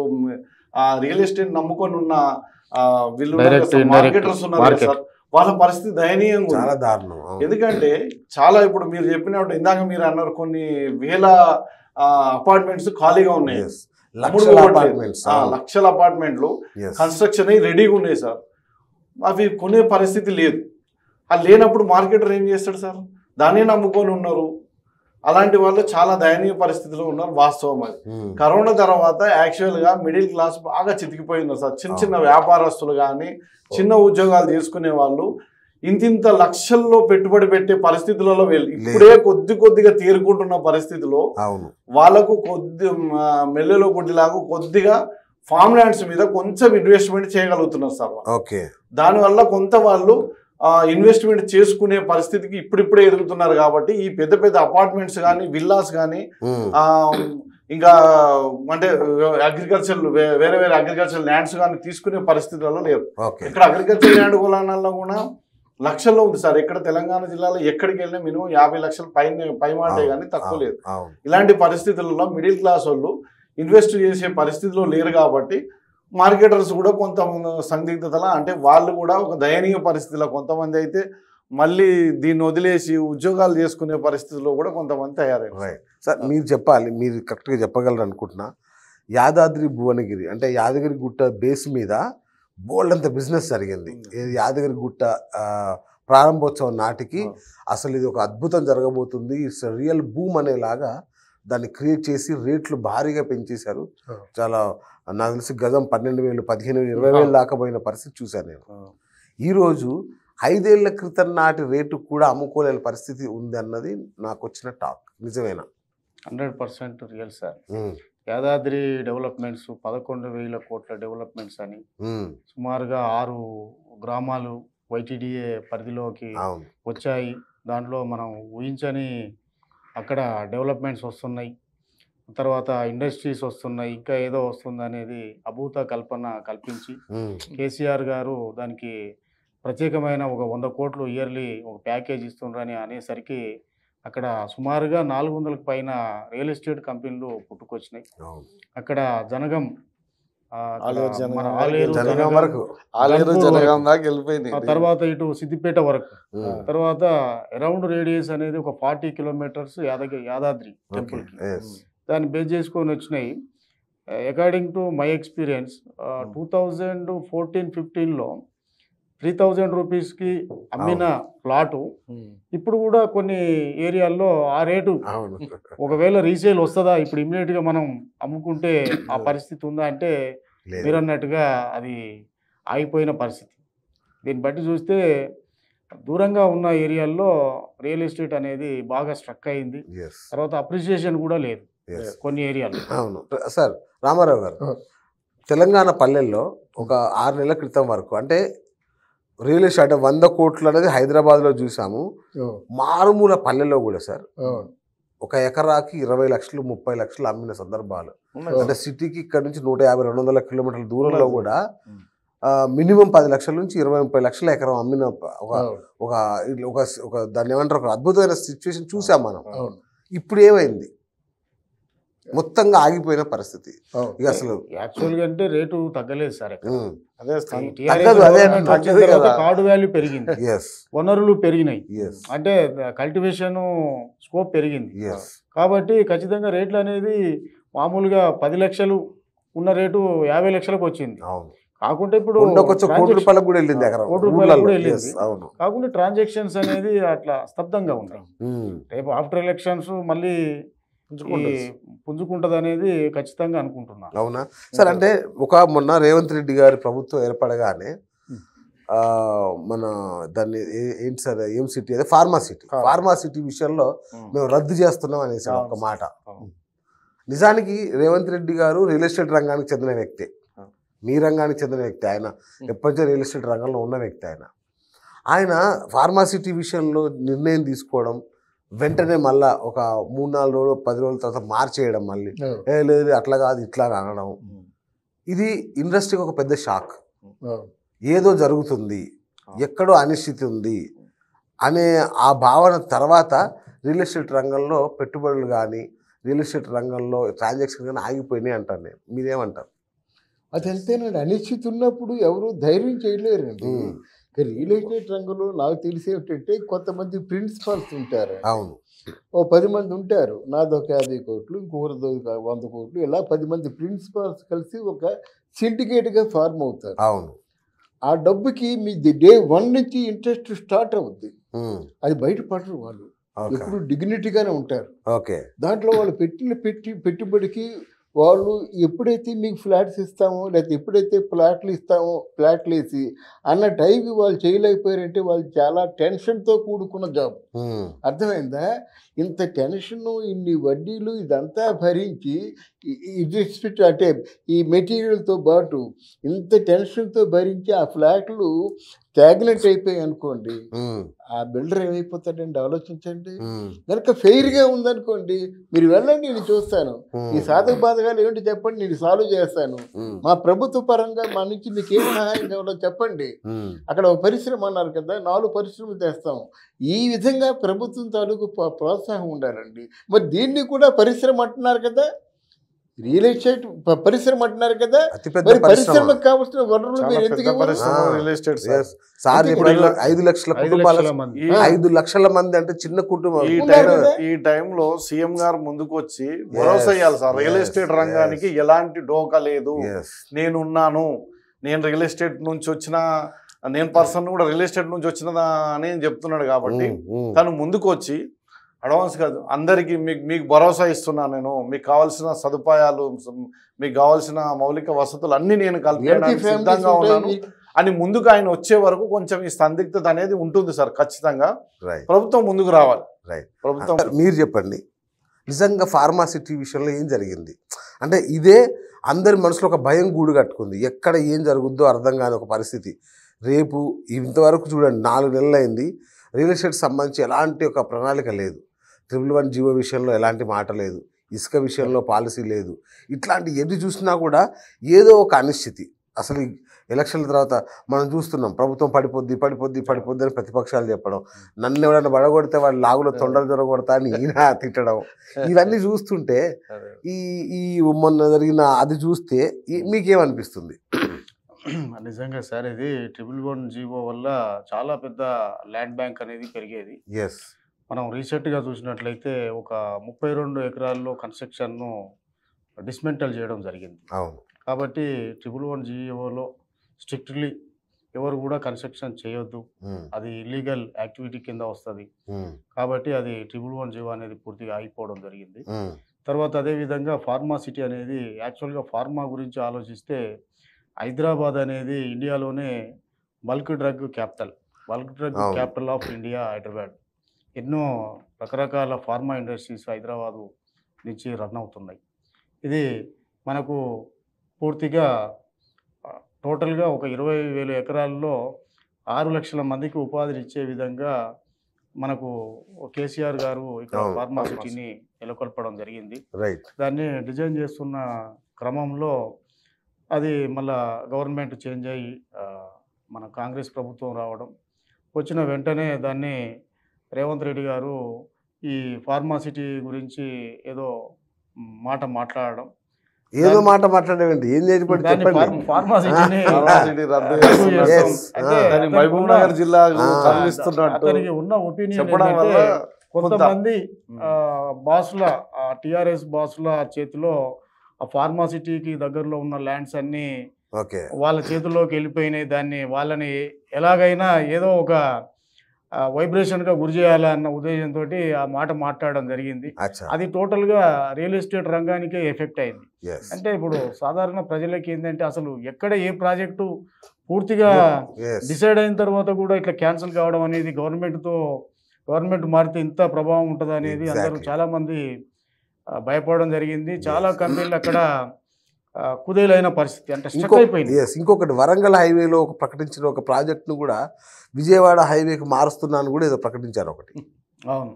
[SPEAKER 3] రియల్ ఎస్టేట్ నమ్ముకొని ఉన్న వీళ్ళు మార్కెటర్స్ ఉన్నారు సార్, వాళ్ళ పరిస్థితి దయనీయంగా
[SPEAKER 1] చాలా దారుణం.
[SPEAKER 3] ఎందుకంటే చాలా ఇప్పుడు మీరు చెప్పినట్టు ఇందాక మీరు అన్నారు కొన్ని వేల అపార్ట్మెంట్స్ ఖాళీగా ఉన్నాయి, లక్షల అపార్ట్మెంట్లు కన్స్ట్రక్షన్ అయ్యి రెడీగా ఉన్నాయి సార్. అవి కొనే పరిస్థితి లేదు. అది లేనప్పుడు మార్కెటర్ ఏం చేస్తాడు సార్? దాన్ని నమ్ముకొని ఉన్నారు. అలాంటి వాళ్ళు చాలా దయనీయ పరిస్థితిలో ఉన్నారు. వాస్తవం అది. కరోనా తర్వాత యాక్చువల్గా మిడిల్ క్లాస్ బాగా చితికిపోయినారు సార్. చిన్న చిన్న వ్యాపారస్తులు కానీ చిన్న ఉద్యోగాలు చేసుకునే వాళ్ళు ఇంతింత లక్షల్లో పెట్టుబడి పెట్టే పరిస్థితులలో ఇప్పుడే కొద్దిగా తీరుకుంటున్న పరిస్థితిలో వాళ్ళకు మెల్లెలో గుడ్డిలాగా కొద్దిగా ఫామ్ ల్యాండ్స్ మీద కొంచెం ఇన్వెస్ట్మెంట్ చేయగలుగుతున్నారు సార్. దానివల్ల కొంత వాళ్ళు ఇన్వెస్ట్మెంట్ చేసుకునే పరిస్థితికి ఇప్పుడిప్పుడే ఎదుగుతున్నారు. కాబట్టి ఈ పెద్ద పెద్ద అపార్ట్మెంట్స్ కానీ విల్లాస్ కానీ ఇంకా అంటే అగ్రికల్చర్ వేరే అగ్రికల్చర్ ల్యాండ్స్ కానీ తీసుకునే పరిస్థితులలో లేరు. ఇక్కడ అగ్రికల్చర్ ల్యాండ్ కొనాలన్నా కూడా లక్షల్లో ఉంది సార్. ఇక్కడ తెలంగాణ జిల్లాలో ఎక్కడికి వెళ్ళినా మినిమం 50 లక్షల పైమాటే కానీ తక్కువ లేదు. ఇలాంటి పరిస్థితులలో మిడిల్ క్లాస్ వాళ్ళు ఇన్వెస్ట్ చేసే పరిస్థితిలో లేరు. కాబట్టి మార్కెటర్స్ కూడా కొంత సందిగ్ధతల, అంటే వాళ్ళు కూడా ఒక దయనీయ పరిస్థితిలో, కొంతమంది అయితే మళ్ళీ దీన్ని వదిలేసి ఉద్యోగాలు చేసుకునే పరిస్థితిలో కూడా కొంతమంది తయారయ్యారు.
[SPEAKER 1] సార్ మీరు చెప్పాలి, మీరు కరెక్ట్గా చెప్పగలరు అనుకుంటున్నా. యాదాద్రి భువనగిరి అంటే యాదగిరి గుట్ట బేస్ మీద బోల్డ్ అంత బిజినెస్ జరిగింది. యాదగిరి గుట్ట ప్రారంభోత్సవం నాటికి అసలు ఇది ఒక అద్భుతం జరగబోతుంది, ఇట్స్ రియల్ బూమ్ అనేలాగా దాన్ని క్రియేట్ చేసి రేట్లు భారీగా పెంచేశారు. చాలా నాకు తెలిసి గజం 12,000, 15,000, 20,000 దాకా పోయిన పరిస్థితి చూశాను నేను. ఈరోజు 5 ఏళ్ల క్రితం నాటి రేటు కూడా అమ్ముకోలేని పరిస్థితి ఉంది అన్నది నాకు వచ్చిన టాక్. నిజమేనా?
[SPEAKER 4] 100% రియల్ సార్. యాదాద్రి డెవలప్మెంట్స్ 11,000 కోట్ల డెవలప్మెంట్స్ అని సుమారుగా 6 గ్రామాలు YTDA పరిధిలోకి వచ్చాయి. దాంట్లో మనం ఊహించని అక్కడ డెవలప్మెంట్స్ వస్తున్నాయి, తర్వాత ఇండస్ట్రీస్ వస్తున్నాయి, ఇంకా ఏదో వస్తుంది అనేది అభూత కల్పన కల్పించి కేసీఆర్ గారు దానికి ప్రత్యేకమైన ఒక 100 కోట్లు ఇయర్లీ ఒక ప్యాకేజ్ ఇస్తుండ్రని అనేసరికి అక్కడ సుమారుగా 400కు పైన రియల్ ఎస్టేట్ కంపెనీలు పుట్టుకొచ్చినాయి. అక్కడ జనగం తర్వాత ఇటు సిద్దిపేట వరకు, తర్వాత అరౌండ్ రేడియస్ అనేది ఒక 40 కిలోమీటర్స్ యాదాద్రి టెంపుల్ కి దాన్ని బేస్ చేసుకొని వచ్చినాయి. అకార్డింగ్ టు మై ఎక్స్పీరియన్స్ 2014-15లో 3,000 రూపీస్కి అమ్మిన ప్లాటు ఇప్పుడు కూడా కొన్ని ఏరియాల్లో ఆ రేటు ఒకవేళ రీసేల్ వస్తుందా ఇప్పుడు ఇమ్మీడియట్గా మనం అమ్ముకుంటే ఆ పరిస్థితి ఉందా అంటే మీరు అన్నట్టుగా అది ఆగిపోయిన పరిస్థితి. దీన్ని బట్టి చూస్తే దూరంగా ఉన్న ఏరియాల్లో రియల్ ఎస్టేట్ అనేది బాగా స్ట్రక్ అయింది. తర్వాత అప్రిసియేషన్ కూడా లేదు కొన్ని ఏరియాలో.
[SPEAKER 1] అవును సార్. రామారావు గారు, తెలంగాణ పల్లెల్లో ఒక 6 నెలల క్రితం వరకు అంటే రియల్ ఎస్టేట్ 100 కోట్లు అనేది హైదరాబాద్లో చూసాము. మారుమూల పల్లెల్లో కూడా సార్ ఒక ఎకరాకి 20 లక్షలు 30 లక్షలు అమ్మిన సందర్భాలు. అంటే సిటీకి ఇక్కడ నుంచి 150-200 కిలోమీటర్ల దూరంలో కూడా మినిమం 10 లక్షల నుంచి 20-30 లక్షల ఎకరం అమ్మిన ఒక దాన్ని ఏమంటారు ఒక అద్భుతమైన సిచ్యువేషన్ చూసాం మనం. ఇప్పుడు ఏమైంది? మొత్తంగా ఆగిపోయిన పరిస్థితి. ఇక అసలు
[SPEAKER 4] యాక్చువల్గా అంటే రేటు తగ్గలేదు సార్. కార్డు వాల్యూ పెరిగింది, వనరులు పెరిగినాయి, అంటే కల్టివేషన్ స్కోప్ పెరిగింది. కాబట్టి ఖచ్చితంగా రేట్లు అనేది మామూలుగా 10 లక్షలు ఉన్న రేటు 50 లక్షలకు వచ్చింది. కాకుంటే ఇప్పుడు
[SPEAKER 1] కోటి రూపాయలకు కూడా వెళ్ళింది.
[SPEAKER 4] కాకుండా ట్రాన్సాక్షన్స్ అనేది అట్లా స్తబ్దంగా ఉన్నాయి. రేపు ఆఫ్టర్ ఎలక్షన్స్ మళ్ళీ పుంజుకుంటది అనేది ఖచ్చితంగా అనుకుంటున్నా.
[SPEAKER 1] అవునా సార్? అంటే మొన్న రేవంత్ రెడ్డి గారి ప్రభుత్వం ఏర్పడగానే మన దాన్ని ఏంటి సార్ ఏం సిటీ అదే ఫార్మా సిటీ విషయంలో మేము రద్దు చేస్తున్నాం అనేసి ఒక మాట. నిజానికి రేవంత్ రెడ్డి గారు రియల్ ఎస్టేట్ రంగానికి చెందిన వ్యక్తి, మీ రంగానికి చెందిన వ్యక్తి. ఆయన ఎప్పటికీ రియల్ ఎస్టేట్ రంగంలో ఉన్న వ్యక్తి. ఆయన ఫార్మా సిటీ విషయంలో నిర్ణయం తీసుకోవడం, వెంటనే మళ్ళా ఒక 3-4 రోజులు 10 రోజుల తర్వాత మార్చేయడం, మళ్ళీ లేదు అట్లా కాదు ఇట్లా అనడం, ఇది ఇండస్ట్రీకి ఒక పెద్ద షాక్. ఏదో జరుగుతుంది, ఎక్కడో అనిశ్చితి ఉంది అనే ఆ భావన తర్వాత రియల్ ఎస్టేట్ రంగంలో పెట్టుబడులు కానీ రియల్ ఎస్టేట్ రంగంలో ట్రాన్సాక్షన్ కానీ ఆగిపోయినాయి అంటాను నేను. మీరేమంటారు?
[SPEAKER 2] అది అంతేనండి. అనిశ్చితి ఉన్నప్పుడు ఎవరు ధైర్యం చేయలేరండి. రియల్ ఎస్టేట్ రంగంలో నాకు తెలిసి ఏంటంటే కొంతమంది ప్రిన్సిపల్స్ ఉంటారు.
[SPEAKER 1] అవును,
[SPEAKER 2] ఓ 10 మంది ఉంటారు. నాదొక 50 కోట్లు, ఇంకొకరిదో 100 కోట్లు, ఇలా 10 మంది ప్రిన్సిపల్స్ కలిసి ఒక సిండికేట్గా ఫార్మ్ అవుతారు.
[SPEAKER 1] అవును,
[SPEAKER 2] ఆ డబ్బుకి మీ డే 1 నుంచి ఇంట్రెస్ట్ స్టార్ట్ అవుద్ది. అది బయటపడరు. వాళ్ళు ఎప్పుడు డిగ్నిటీగానే ఉంటారు. దాంట్లో వాళ్ళు పెట్టుబడికి వాళ్ళు ఎప్పుడైతే మీకు ఫ్లాట్స్ ఇస్తామో లేకపోతే ఎప్పుడైతే ఫ్లాట్లు వేసి అన్న టైంకి వాళ్ళు చేయలేకపోయారంటే వాళ్ళు చాలా టెన్షన్తో కూడుకున్న జాబ్. అర్థమైందా? ఇంత టెన్షన్, ఇన్ని వడ్డీలు ఇదంతా భరించి అంటే ఈ మెటీరియల్తో పాటు ఇంత టెన్షన్తో భరించి ఆ ఫ్లాట్లు స్టాగ్నెంట్ అయిపోయాయి అనుకోండి, ఆ బిల్డర్ ఏమైపోతాడండి? ఆలోచించండి. కనుక ఫెయిర్గా ఉందనుకోండి, మీరు వెళ్ళండి, నేను చూస్తాను, ఈ సాధక బాధకాలు ఏమిటి చెప్పండి, నేను సాల్వ్ చేస్తాను. మా ప్రభుత్వ పరంగా మా నుంచి మీకు ఏం సహాయం కావాలో చెప్పండి. అక్కడ ఒక పరిశ్రమ అన్నారు కదా, 4 పరిశ్రమలు తెస్తాం. ఈ విధంగా ప్రభుత్వం తాలూకు ప్రోత్సాహం ఉండాలండి. మరి దీన్ని కూడా పరిశ్రమ అంటున్నారు కదా, రియల్ ఎస్టేట్ పరిశ్రమ అంటున్నారు కదా, మరి పరిశ్రమకు కావాల్సిన వనరులు మీరు ఎందుకు
[SPEAKER 1] 5 లక్షల మంది అంటే చిన్న కుటుంబం.
[SPEAKER 3] ఈ టైంలో సీఎం గారు ముందుకు వచ్చి భరోసా ఇవ్వాలి సార్, రియల్ ఎస్టేట్ రంగానికి ఎలాంటి డోకా లేదు, నేనున్నాను, నేను రియల్ ఎస్టేట్ నుంచి వచ్చిన పర్సన్ కూడా రియల్ ఎస్టేట్ నుంచి వచ్చినదా అని చెప్తున్నాడు. కాబట్టి తను ముందుకు వచ్చి అడ్వాన్స్ కాదు, అందరికీ మీకు భరోసా ఇస్తున్నాను, నేను మీకు కావాల్సిన సదుపాయాలు, మీకు కావాల్సిన మౌలిక వసతులు అన్ని నేను కల్పించడానికి సిద్ధంగా ఉన్నాను అని ముందుకు ఆయన వచ్చే వరకు కొంచెం ఈ సందిగ్ధత అనేది ఉంటుంది సార్. ఖచ్చితంగా ప్రభుత్వం ముందుకు రావాలి.
[SPEAKER 1] ప్రభుత్వం మీరు చెప్పండి, నిజంగా ఫార్మాసిటీ విషయంలో ఏం జరిగింది? అంటే ఇదే అందరి మనసులో ఒక భయం గూడు కట్టుకుంది. ఎక్కడ ఏం జరుగుద్దో అర్థం కాని ఒక పరిస్థితి. రేపు ఇంతవరకు చూడండి 4 నెలలు అయింది. రియల్ ఎస్టేట్ సంబంధించి ఎలాంటి ఒక ప్రణాళిక లేదు. 111 జీవో విషయంలో ఎలాంటి మాట లేదు. ఇసుక విషయంలో పాలసీ లేదు. ఇట్లాంటి ఎన్ని చూసినా కూడా ఏదో ఒక అనిశ్చితి. అసలు ఈ ఎలక్షన్ల తర్వాత మనం చూస్తున్నాం, ప్రభుత్వం పడిపోద్ది అని ప్రతిపక్షాలు చెప్పడం, నన్ను ఎవడన్నా పడగొడితే వాడు లాగులో తొండలు దొరకొడతా అని ఈయన తిట్టడం, ఇవన్నీ చూస్తుంటే ఈ ఈ మొన్న జరిగిన అది చూస్తే మీకేమనిపిస్తుంది?
[SPEAKER 4] నిజంగా సార్ ఇది 111 జీవో వల్ల చాలా పెద్ద ల్యాండ్ బ్యాంక్ అనేది పెరిగేది.
[SPEAKER 1] ఎస్,
[SPEAKER 4] మనం రీసెంట్గా చూసినట్లయితే ఒక 32 ఎకరాల్లో కన్స్ట్రక్షన్ను డిస్మెంటల్ చేయడం జరిగింది.
[SPEAKER 1] అవును.
[SPEAKER 4] కాబట్టి 111 జీవోలో స్ట్రిక్ట్లీ ఎవరు కూడా కన్స్ట్రక్షన్ చేయొద్దు, అది ఇల్లీగల్ యాక్టివిటీ కింద వస్తుంది. కాబట్టి అది 111 జీవో అనేది పూర్తిగా ఆగిపోవడం జరిగింది. తర్వాత అదేవిధంగా ఫార్మా సిటీ అనేది యాక్చువల్గా ఫార్మా గురించి ఆలోచిస్తే హైదరాబాద్ అనేది ఇండియాలోనే bulk drug capital of India Hyderabad. ఎన్నో రకరకాల ఫార్మా ఇండస్ట్రీస్ హైదరాబాదు నుంచి రన్ అవుతున్నాయి. ఇది మనకు పూర్తిగా టోటల్గా ఒక 20,000 ఎకరాల్లో 6 లక్షల మందికి ఉపాధిని ఇచ్చే విధంగా మనకు కేసీఆర్ గారు ఇక్కడ ఫార్మా సిటీని నెలకొల్పడం జరిగింది. దాన్ని డిజైన్ చేస్తున్న క్రమంలో అది మళ్ళా గవర్నమెంట్ చేంజ్ అయ్యి మన కాంగ్రెస్ ప్రభుత్వం రావడం, వచ్చిన వెంటనే దాన్ని రేవంత్ రెడ్డి గారు ఈ ఫార్మా సిటీ గురించి ఏదో మాట్లాడడం.
[SPEAKER 1] ఏదో మాట్లాడేవండి, ఏం చేసి
[SPEAKER 4] ఫార్మా సిటీని
[SPEAKER 3] మహబూబ్ నగర్ జిల్లా
[SPEAKER 4] అతనికి ఉన్న ఒపీనియన్ కొంతమంది బాసుల టిఆర్ఎస్ బాసుల చేతిలో ఆ ఫార్మా సిటీకి దగ్గరలో ఉన్న ల్యాండ్స్ అన్ని వాళ్ళ చేతుల్లోకి వెళ్ళిపోయినాయి. దాన్ని వాళ్ళని ఎలాగైనా ఏదో ఒక వైబ్రేషన్గా గురి చేయాలన్న ఉద్దేశంతో ఆ మాట్లాడడం జరిగింది. అది టోటల్గా రియల్ ఎస్టేట్ రంగానికే ఎఫెక్ట్ అయింది. అంటే ఇప్పుడు సాధారణ ప్రజలకి ఏంటంటే అసలు ఎక్కడ ఏ ప్రాజెక్టు పూర్తిగా డిసైడ్ అయిన తర్వాత కూడా ఇట్లా క్యాన్సిల్ కావడం అనేది గవర్నమెంట్ మారితే ఇంత ప్రభావం ఉంటుంది అనేది అందరూ చాలామంది భయపడడం జరిగింది. చాలా కంపెనీలు అక్కడ కుదేలైన పరిస్థితి, అంటే స్టక్ అయిపోయింది.
[SPEAKER 1] ఇంకొకటి వరంగల్ హైవేలో ప్రకటించిన ఒక ప్రాజెక్ట్ను కూడా విజయవాడ హైవేకి మారుస్తున్నాను కూడా ఏదో ప్రకటించారు ఒకటి.
[SPEAKER 4] అవును,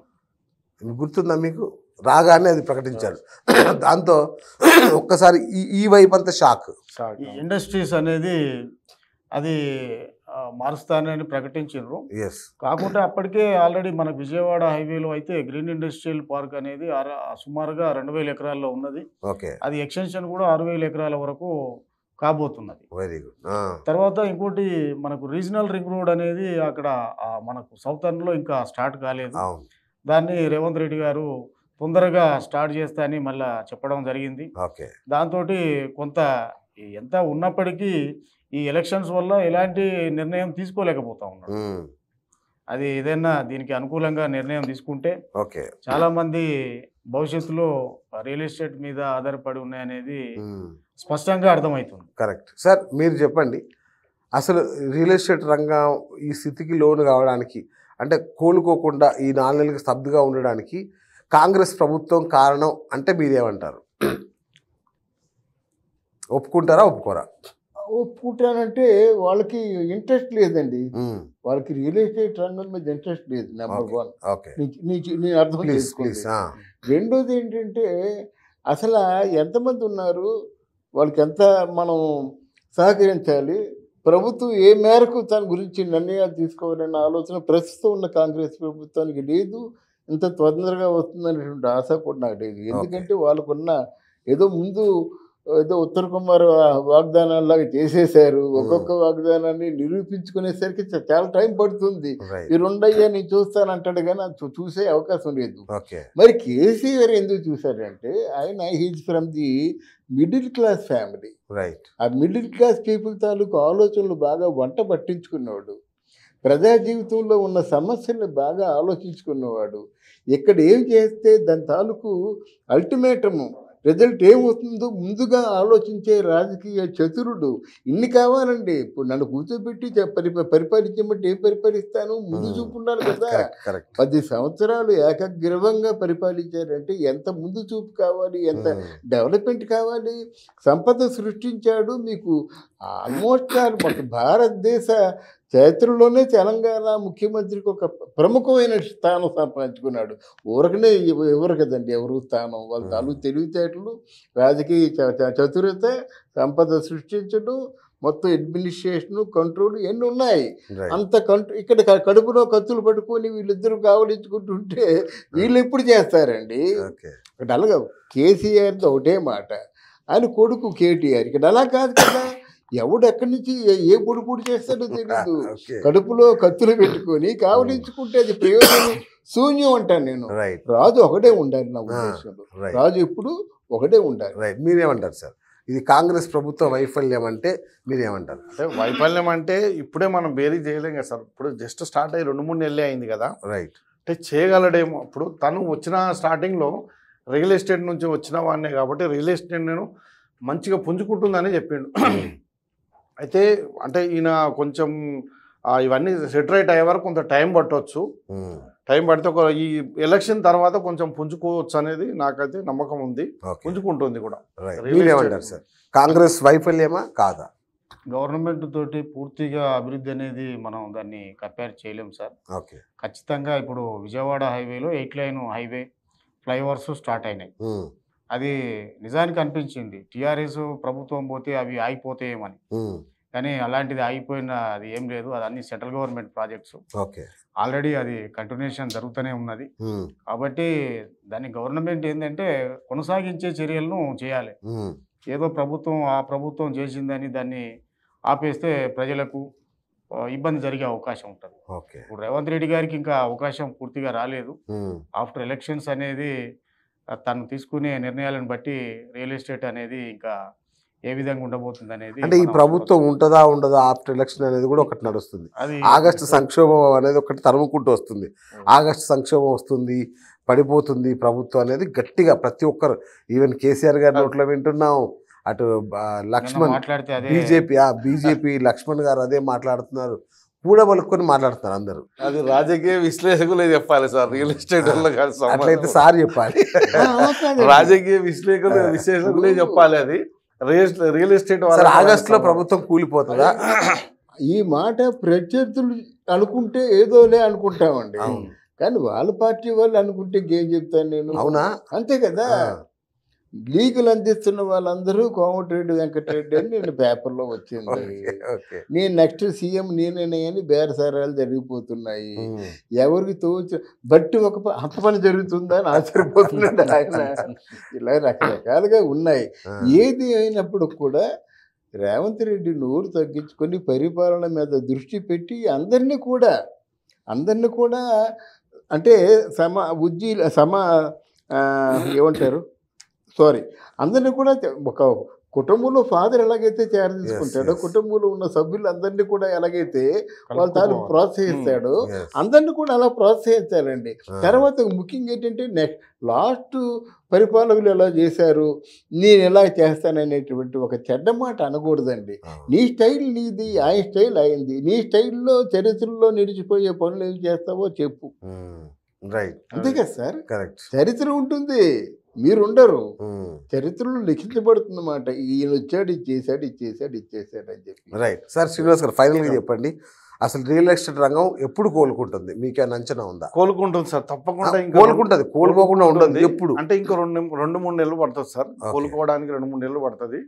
[SPEAKER 1] గుర్తుందా మీకు? రాగానే అది ప్రకటించారు. దాంతో ఒక్కసారి ఈ వైపు అంతా షాక్.
[SPEAKER 4] ఇండస్ట్రీస్ అనేది అది మారుస్తానని ప్రకటించారు. కాకుండా అప్పటికే ఆల్రెడీ మనకు విజయవాడ హైవేలో అయితే గ్రీన్ ఇండస్ట్రియల్ పార్క్ అనేది సుమారుగా 2,000 ఎకరాల్లో ఉన్నది. అది ఎక్స్టెన్షన్ కూడా 6,000 ఎకరాల వరకు కాబోతున్నది.
[SPEAKER 1] Very good.
[SPEAKER 4] తర్వాత ఇంకోటి మనకు రీజనల్ రింగ్ రోడ్ అనేది అక్కడ మనకు సౌతర్న్లో ఇంకా స్టార్ట్ కాలేదు. దాన్ని రేవంత్ రెడ్డి గారు తొందరగా స్టార్ట్ చేస్తా అని మళ్ళీ చెప్పడం జరిగింది. దాంతో కొంత ఎంత ఉన్నప్పటికీ ఈ ఎలక్షన్స్ వల్ల ఎలాంటి నిర్ణయం తీసుకోలేకపోతా ఉన్నాడు. అది ఏదైనా దీనికి అనుకూలంగా నిర్ణయం తీసుకుంటే చాలా మంది భవిష్యత్తులో రియల్ ఎస్టేట్ మీద ఆధారపడి ఉన్నాయనేది స్పష్టంగా అర్థమవుతుంది.
[SPEAKER 1] కరెక్ట్ సార్, మీరు చెప్పండి, అసలు రియల్ ఎస్టేట్ రంగం ఈ స్థితికి లోను కావడానికి, అంటే కోలుకోకుండా ఈ 4 నెలలకు స్తబ్దుగా ఉండడానికి కాంగ్రెస్ ప్రభుత్వం కారణం అంటే మీరేమంటారు? ఒప్పుకుంటారా ఒప్పుకోరా?
[SPEAKER 2] ఒప్పుకుంటానంటే వాళ్ళకి ఇంట్రెస్ట్ లేదండి. వాళ్ళకి రియల్ ఎస్టేట్ రంగం మీద ఇంట్రెస్ట్ లేదు. నెంబర్ 1 నేను అర్థం చేసుకోండి. రెండోది ఏంటంటే అసలు ఎంతమంది ఉన్నారు, వాళ్ళకి ఎంత మనం సహకరించాలి, ప్రభుత్వం ఏ మేరకు దాని గురించి నిర్ణయాలు తీసుకోవాలన్న ఆలోచన ప్రస్తుతం ఉన్న కాంగ్రెస్ ప్రభుత్వానికి లేదు. ఇంత తొందరగా వస్తుందనేటువంటి ఆశ కూడా నాకు లేదు. ఎందుకంటే వాళ్ళకున్న ఏదో ముందు ఏదో ఉత్తర కుమార్ వాగ్దానాల్లాగా చేసేసారు. ఒక్కొక్క వాగ్దానాన్ని నిరూపించుకునేసరికి చాలా టైం పడుతుంది. ఈ 2 అయ్యా నేను చూస్తానంటాడు కానీ అది చూసే అవకాశం లేదు. మరి కేసీఆర్ ఎందుకు చూశారంటే ఆయన he's from the middle class family. ఆ మిడిల్ క్లాస్ పీపుల్ తాలూకు ఆలోచనలు బాగా వంట పట్టించుకున్నవాడు, ప్రజా జీవితంలో ఉన్న సమస్యల్ని బాగా ఆలోచించుకున్నవాడు, ఇక్కడ ఏం చేస్తే దాని తాలూకు అల్టిమేటము రిజల్ట్ ఏమవుతుందో ముందుగా ఆలోచించే రాజకీయ చతురుడు. ఇన్ని కావాలండి. ఇప్పుడు నన్ను కూర్చోబెట్టి పరిపాలించమంటే ఏం పరిపాలిస్తాను? ముందు చూపు ఉండాలి కదా. 10 సంవత్సరాలు ఏకగ్రీవంగా పరిపాలించారంటే ఎంత ముందు చూపు కావాలి, ఎంత డెవలప్మెంట్ కావాలి. సంపద సృష్టించాడు. మీకు ఆల్మోస్ట్ మొత్తం భారతదేశ చరిత్రలోనే తెలంగాణ ముఖ్యమంత్రికి ఒక ప్రముఖమైన స్థానం సంపాదించుకున్నాడు. ఊరకనే ఎవరు కదండి ఎవరు స్థానం. వాళ్ళ తాలూకు తెలివితేటలు, రాజకీయ చతురత, సంపద సృష్టించడం, మొత్తం అడ్మినిస్ట్రేషన్, కంట్రోల్ ఎన్ని ఉన్నాయి. అంత ఇక్కడ కడుపులో కత్తులు పట్టుకొని వీళ్ళిద్దరూ కావలించుకుంటుంటే వీళ్ళు ఎప్పుడు చేస్తారండి? ఇక్కడ అలాగా కేసీఆర్ది ఒకటే మాట, ఆయన కొడుకు కేటీఆర్. ఇక్కడ అలా కాదు కదా. ఎవడు ఎక్కడి నుంచి ఏ పొడి చేస్తాడో తెలియదు. కడుపులో కత్తులు పెట్టుకొని కావలించుకుంటే అది ప్రయోజనం శూన్యం అంటాను నేను. రాజు ఒకటే ఉండాలి నా ఉద్దేశంలో. రాజు ఎప్పుడు ఒకటే ఉండాలి.
[SPEAKER 1] మీరేమంటారు సార్? ఇది కాంగ్రెస్ ప్రభుత్వ వైఫల్యం అంటే మీరేమంటారు?
[SPEAKER 3] అంటే వైఫల్యం అంటే ఇప్పుడే మనం బేరీ చేయలేం కదా సార్. ఇప్పుడు జస్ట్ స్టార్ట్ అయ్యి 2-3 నెలలే అయింది కదా. అంటే చేయగలడేమో. ఇప్పుడు తను వచ్చిన స్టార్టింగ్లో రియల్ ఎస్టేట్ నుంచి వచ్చిన వాడినే కాబట్టి రియల్ ఎస్టేట్ నేను మంచిగా పుంజుకుంటుందని చెప్పిండు. అయితే అంటే ఈయన కొంచెం ఇవన్నీ సెటరేట్ అయ్యే వరకు కొంత టైం పట్టవచ్చు. టైం పడితే ఈ ఎలక్షన్ తర్వాత కొంచెం పుంజుకోవచ్చు అనేది నాకైతే నమ్మకం ఉంది. పుంజుకుంటుంది కూడా.
[SPEAKER 1] సార్ కాంగ్రెస్ వైఫల్యమా కాదా?
[SPEAKER 4] గవర్నమెంట్ తోటి పూర్తిగా అభివృద్ధి అనేది మనం దాన్ని కంపేర్ చేయలేము సార్. ఖచ్చితంగా ఇప్పుడు విజయవాడ హైవేలో 8 లైన్ హైవే ఫ్లైఓవర్స్ స్టార్ట్ అయినాయి. అది నిజానికి అనిపించింది టీఆర్ఎస్ ప్రభుత్వం పోతే అవి ఆగిపోతాయేమని. కానీ అలాంటిది ఆగిపోయిన అది ఏం లేదు. అది అన్ని సెంట్రల్ గవర్నమెంట్ ప్రాజెక్ట్స్. ఆల్రెడీ అది కంటిన్యూషన్ జరుగుతూనే ఉన్నది. కాబట్టి దాన్ని గవర్నమెంట్ ఏంటంటే కొనసాగించే చర్యలను చేయాలి. ఏదో ఆ ప్రభుత్వం చేసిందని దాన్ని ఆపేస్తే ప్రజలకు ఇబ్బంది జరిగే అవకాశం ఉంటుంది. ఇప్పుడు రేవంత్ రెడ్డి గారికి ఇంకా అవకాశం పూర్తిగా రాలేదు. ఆఫ్టర్ ఎలక్షన్స్ అనేది తను తీసుకునే నిర్ణయాలను బట్టి రియల్ ఎస్టేట్ అనేది ఇంకా ఏ విధంగా ఉండబోతుంది అనేది.
[SPEAKER 1] అంటే ఈ ప్రభుత్వం ఉంటుందా ఉండదా ఆఫ్టర్ ఎలక్షన్ అనేది కూడా ఒకటి నడుస్తుంది. ఆగస్టు సంక్షోభం అనేది ఒకటి తరుముకుంటూ వస్తుంది. ఆగస్టు సంక్షోభం వస్తుంది, పడిపోతుంది ప్రభుత్వం అనేది గట్టిగా ప్రతి ఒక్కరు, ఈవెన్ కేసీఆర్ గారి నోట్లో వింటున్నాం. అటు లక్ష్మణ్ బీజేపీ లక్ష్మణ్ గారు అదే మాట్లాడుతున్నారు. కూడా పలుకొని మాట్లాడుతున్నారు అందరూ.
[SPEAKER 3] అది రాజకీయ విశ్లేషకులే చెప్పాలి సార్, రియల్ ఎస్టేట్
[SPEAKER 1] అట్లయితే సార్ చెప్పాలి.
[SPEAKER 3] రాజకీయ విశ్లేషకులే చెప్పాలి. అది రియల్ ఎస్టేట్
[SPEAKER 1] ఆగస్టులో ప్రభుత్వం కూలిపోతుందా?
[SPEAKER 2] ఈ మాట ప్రత్యర్థులు అనుకుంటే ఏదోలే అనుకుంటామండి. కానీ వాళ్ళ పార్టీ వాళ్ళు అనుకుంటే ఏం చెప్తాను నేను?
[SPEAKER 1] అవునా?
[SPEAKER 2] అంతే కదా. లీకులు అందిస్తున్న వాళ్ళందరూ కోమటిరెడ్డి వెంకటరెడ్డి అని నేను పేపర్లో వచ్చింది. నేను నెక్స్ట్ సీఎం నేనే అని బేరసారాలు జరిగిపోతున్నాయి. ఎవరికి తోచు బట్టి ఒక అంత పని జరుగుతుందా అని ఆశ్చర్యపోతున్నాడు ఆయన. ఇలా రకరకాలుగా ఉన్నాయి. ఏది అయినప్పుడు కూడా రేవంత్ రెడ్డి నోరు తగ్గించుకొని పరిపాలన మీద దృష్టి పెట్టి అందరినీ కూడా అంటే ఏమంటారు అందరినీ కూడా ఒక కుటుంబంలో ఫాదర్ ఎలాగైతే కేర్ తీసుకుంటాడో, కుటుంబంలో ఉన్న సభ్యులు అందరినీ కూడా ఎలాగైతే వాళ్ళ తాలూకు ప్రోత్సహిస్తాడో అందరినీ కూడా అలా ప్రోత్సహించాలండి. తర్వాత ముఖ్యంగా ఏంటంటే లాస్ట్ పరిపాలకులు ఎలా చేశారు, నేను ఎలా చేస్తాననేటువంటి ఒక చెడ్డ మాట అనకూడదండి. నీ స్టైల్ నీది, ఆయన స్టైల్ అయింది. నీ స్టైల్లో చరిత్రలో నిలిచిపోయే పనులు ఏమి చేస్తావో చెప్పు. అంతే కదా సార్. చరిత్ర ఉంటుంది, మీరుండరు. చరిత్రలో లిఖించబడుతుంది అన్నమాట. ఈయన వచ్చాడు, ఇచ్చేసాడు అని చెప్పి.
[SPEAKER 1] Right sir. శ్రీనివాస్ గారు ఫైనల్గా చెప్పండి, అసలు రియల్ ఎస్టేట్ రంగం ఎప్పుడు కోలుకుంటుంది? మీకేమైనా అంచనా ఉందా?
[SPEAKER 3] కోలుకుంటుంది సార్, తప్పకుండా
[SPEAKER 1] కోలుకుంటుంది. కోలుకోకుండా ఉండదు ఎప్పుడు.
[SPEAKER 3] అంటే ఇంకా 2-3 నెలలు పడుతుంది సార్ కోలుకోవడానికి. 2-3 నెలలు పడుతుంది.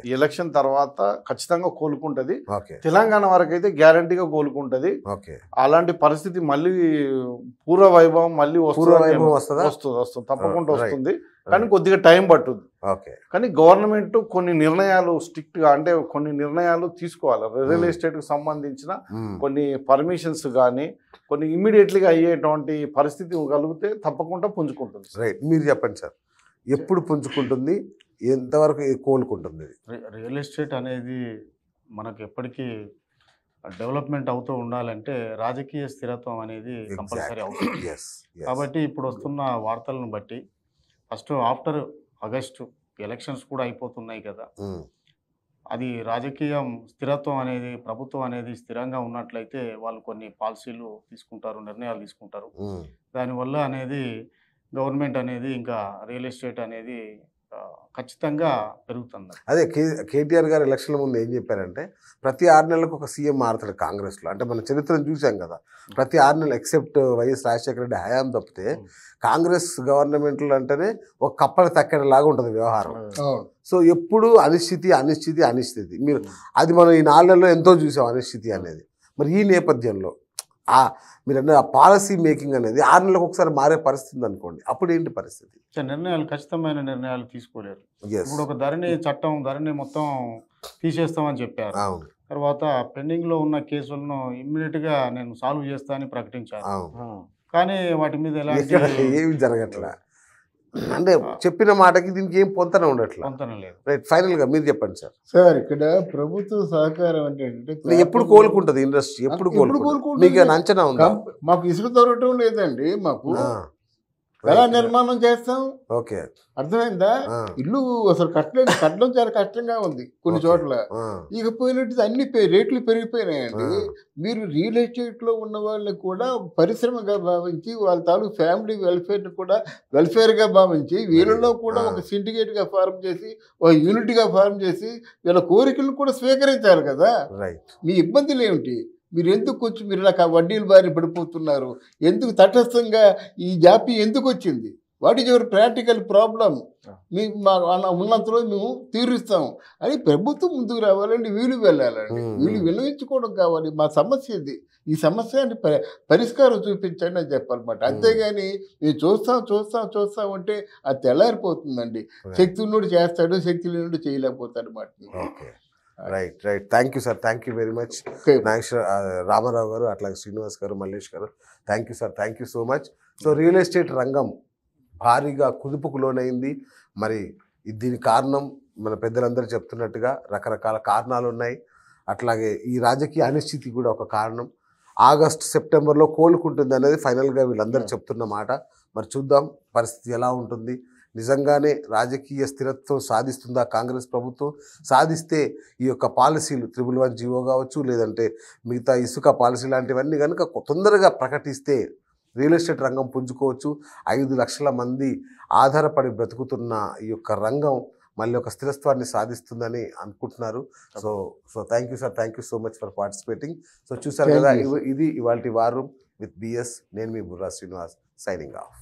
[SPEAKER 3] ఈ ఎలక్షన్ తర్వాత ఖచ్చితంగా కోలుకుంటది. తెలంగాణ వరకు అయితే గ్యారంటీగా కోలుకుంటది. అలాంటి పరిస్థితి మళ్ళీ పూర్వ వైభవం మళ్ళీ వస్తుంది, తప్పకుండా వస్తుంది. కానీ కొద్దిగా టైం పట్టుద్ది. కానీ గవర్నమెంట్ కొన్ని నిర్ణయాలు స్ట్రిక్ట్ గా, అంటే కొన్ని నిర్ణయాలు తీసుకోవాలి. రియల్ ఎస్టేట్ కు సంబంధించిన కొన్ని పర్మిషన్స్ కానీ కొన్ని ఇమ్మీడియట్లీగా అయ్యేటువంటి పరిస్థితి కలిగితే తప్పకుండా పుంజుకుంటుంది.
[SPEAKER 1] రైట్, మీరు చెప్పండి సార్, ఎప్పుడు పుంజుకుంటుంది, ఎంతవరకు కోలుకుంటుంది?
[SPEAKER 4] రియల్ ఎస్టేట్ అనేది మనకు ఎప్పటికీ డెవలప్మెంట్ అవుతూ ఉండాలంటే రాజకీయ స్థిరత్వం అనేది కంపల్సరీ అవుతుంది. కాబట్టి ఇప్పుడు వస్తున్న వార్తలను బట్టి ఫస్ట్ ఆఫ్టర్ ఆగస్టు ఎలక్షన్స్ కూడా అయిపోతున్నాయి కదా, అది రాజకీయం స్థిరత్వం అనేది, ప్రభుత్వం అనేది స్థిరంగా ఉన్నట్లయితే వాళ్ళు కొన్ని పాలసీలు తీసుకుంటారు, నిర్ణయాలు తీసుకుంటారు. దానివల్ల అనేది గవర్నమెంట్ అనేది ఇంకా రియల్ ఎస్టేట్ అనేది ఖచ్చితంగా పెరుగుతుంది.
[SPEAKER 1] అదే కేటీఆర్ గారు ఎలక్షన్ల ముందు ఏం చెప్పారంటే ప్రతి 6 నెలలకు ఒక సీఎం మారుతాడు కాంగ్రెస్లో. అంటే మన చరిత్రను చూసాం కదా, ప్రతి 6 నెలలు ఎక్సెప్ట్ వైఎస్ రాజశేఖర రెడ్డి హయాం తప్పితే కాంగ్రెస్ గవర్నమెంట్లు అంటేనే ఒక కప్పలు తక్కేలాగా ఉంటుంది వ్యవహారం. సో ఎప్పుడు అనిశ్చితి మీరు అది మనం ఈ 4 నెలల్లో ఎంతో చూసాం అనిశ్చితి అనేది. మరి ఈ నేపథ్యంలో మీరు అన్న పాలసీ మేకింగ్ అనేది 6 నెలలకు ఒకసారి మారే పరిస్థితి అనుకోండి, అప్పుడు ఏంటి పరిస్థితి?
[SPEAKER 4] నిర్ణయాలు ఖచ్చితమైన నిర్ణయాలు తీసుకోలేరు. ఇప్పుడు ఒక ధరణి మొత్తం తీసేస్తామని చెప్పారు. తర్వాత పెండింగ్ లో ఉన్న కేసులను ఇమ్మీడియట్ గా నేను సాల్వ్ చేస్తా అని ప్రకటించాను. కానీ వాటి మీద
[SPEAKER 1] ఏమి జరగట్లా. అంటే చెప్పిన మాటకి దీనికి ఏం పొంతన ఉండట్లా. రైట్, ఫైనల్ గా మీరు చెప్పండి సార్.
[SPEAKER 2] సార్ ఇక్కడ ప్రభుత్వ సహకారం అంటే
[SPEAKER 1] ఎప్పుడు కోలుకుంటది ఇండస్ట్రీ? ఎప్పుడు కోలుకుంటుంది? మీకు అంచనా ఉందా?
[SPEAKER 2] మాకు ఇసుక దొరకటం లేదండి. మాకు ఎలా నిర్మాణం చేస్తాం?
[SPEAKER 1] ఓకే,
[SPEAKER 2] అర్థమైందా? ఇల్లు అసలు కట్టడం చాలా కష్టంగా ఉంది కొన్ని చోట్ల. ఇక పోయినట్టు అన్ని రేట్లు పెరిగిపోయినాయండి. మీరు రియల్ ఎస్టేట్ లో ఉన్న వాళ్ళని కూడా పరిశ్రమగా భావించి వాళ్ళ తాలూకు ఫ్యామిలీ వెల్ఫేర్ గా భావించి వీళ్ళలో కూడా ఒక సిండికేట్ గా ఫార్మ్ చేసి ఒక యూనిట్ గా ఫార్మ్ చేసి వీళ్ళ కోరికలను కూడా స్వీకరించారు కదా. మీ ఇబ్బందులు ఏమిటి? మీరు ఎందుకు కొంచెం మీరు ఇలా వడ్డీలు బారి పడిపోతున్నారు? ఎందుకు తటస్థంగా ఈ జాపి ఎందుకు వచ్చింది? What is your practical problem? మా ఉన్నంతలో మేము తీరుస్తాం అని ప్రభుత్వం ముందుకు రావాలండి. వీళ్ళు వెళ్ళాలండి, వీళ్ళు వినియోగించుకోవడం కావాలి. మా సమస్య ఇది, ఈ సమస్యని పరిష్కారం చూపించండి అని చెప్పాలన్నమాట. అంతేగాని మేము చూస్తాం అంటే అది తెల్లారిపోతుందండి. శక్తి ఉన్నోడు చేస్తాడు, శక్తి లేనుడు చేయలేకపోతాడు అన్నమాట.
[SPEAKER 1] Right. Thank you sir, thank you very much. Ramarao garu, అట్లాగే Srinivas garu, Mallesh garu, thank you sir, thank you so much. So real estate రంగం భారీగా కుదుపుకు లోనైంది. మరి దీని కారణం మన పెద్దలందరూ చెప్తున్నట్టుగా రకరకాల కారణాలు ఉన్నాయి. అట్లాగే ఈ రాజకీయ అనిశ్చితి కూడా ఒక కారణం. ఆగస్టు సెప్టెంబర్లో కోలుకుంటుంది అనేది ఫైనల్గా వీళ్ళందరూ చెప్తున్న మాట. మరి చూద్దాం పరిస్థితి ఎలా ఉంటుంది. నిజంగానే రాజకీయ స్థిరత్వం సాధిస్తుందా కాంగ్రెస్ ప్రభుత్వం? సాధిస్తే ఈ యొక్క పాలసీలు 111 జీవో కావచ్చు, లేదంటే మిగతా ఇసుక పాలసీ లాంటివన్నీ కనుక తొందరగా ప్రకటిస్తే రియల్ ఎస్టేట్ రంగం పుంజుకోవచ్చు. 5 లక్షల మంది ఆధారపడి బ్రతుకుతున్న ఈ యొక్క రంగం మళ్ళీ ఒక స్థిరత్వాన్ని సాధిస్తుందని అనుకుంటున్నారు. So thank you sir, thank you so much for participating. So చూసారు కదా, ఇది ఇవాల్టి వార్ రూమ్ విత్ బిఎస్. నేను మీ బుర్రా శ్రీనివాస్, సైనింగ్ ఆఫ్.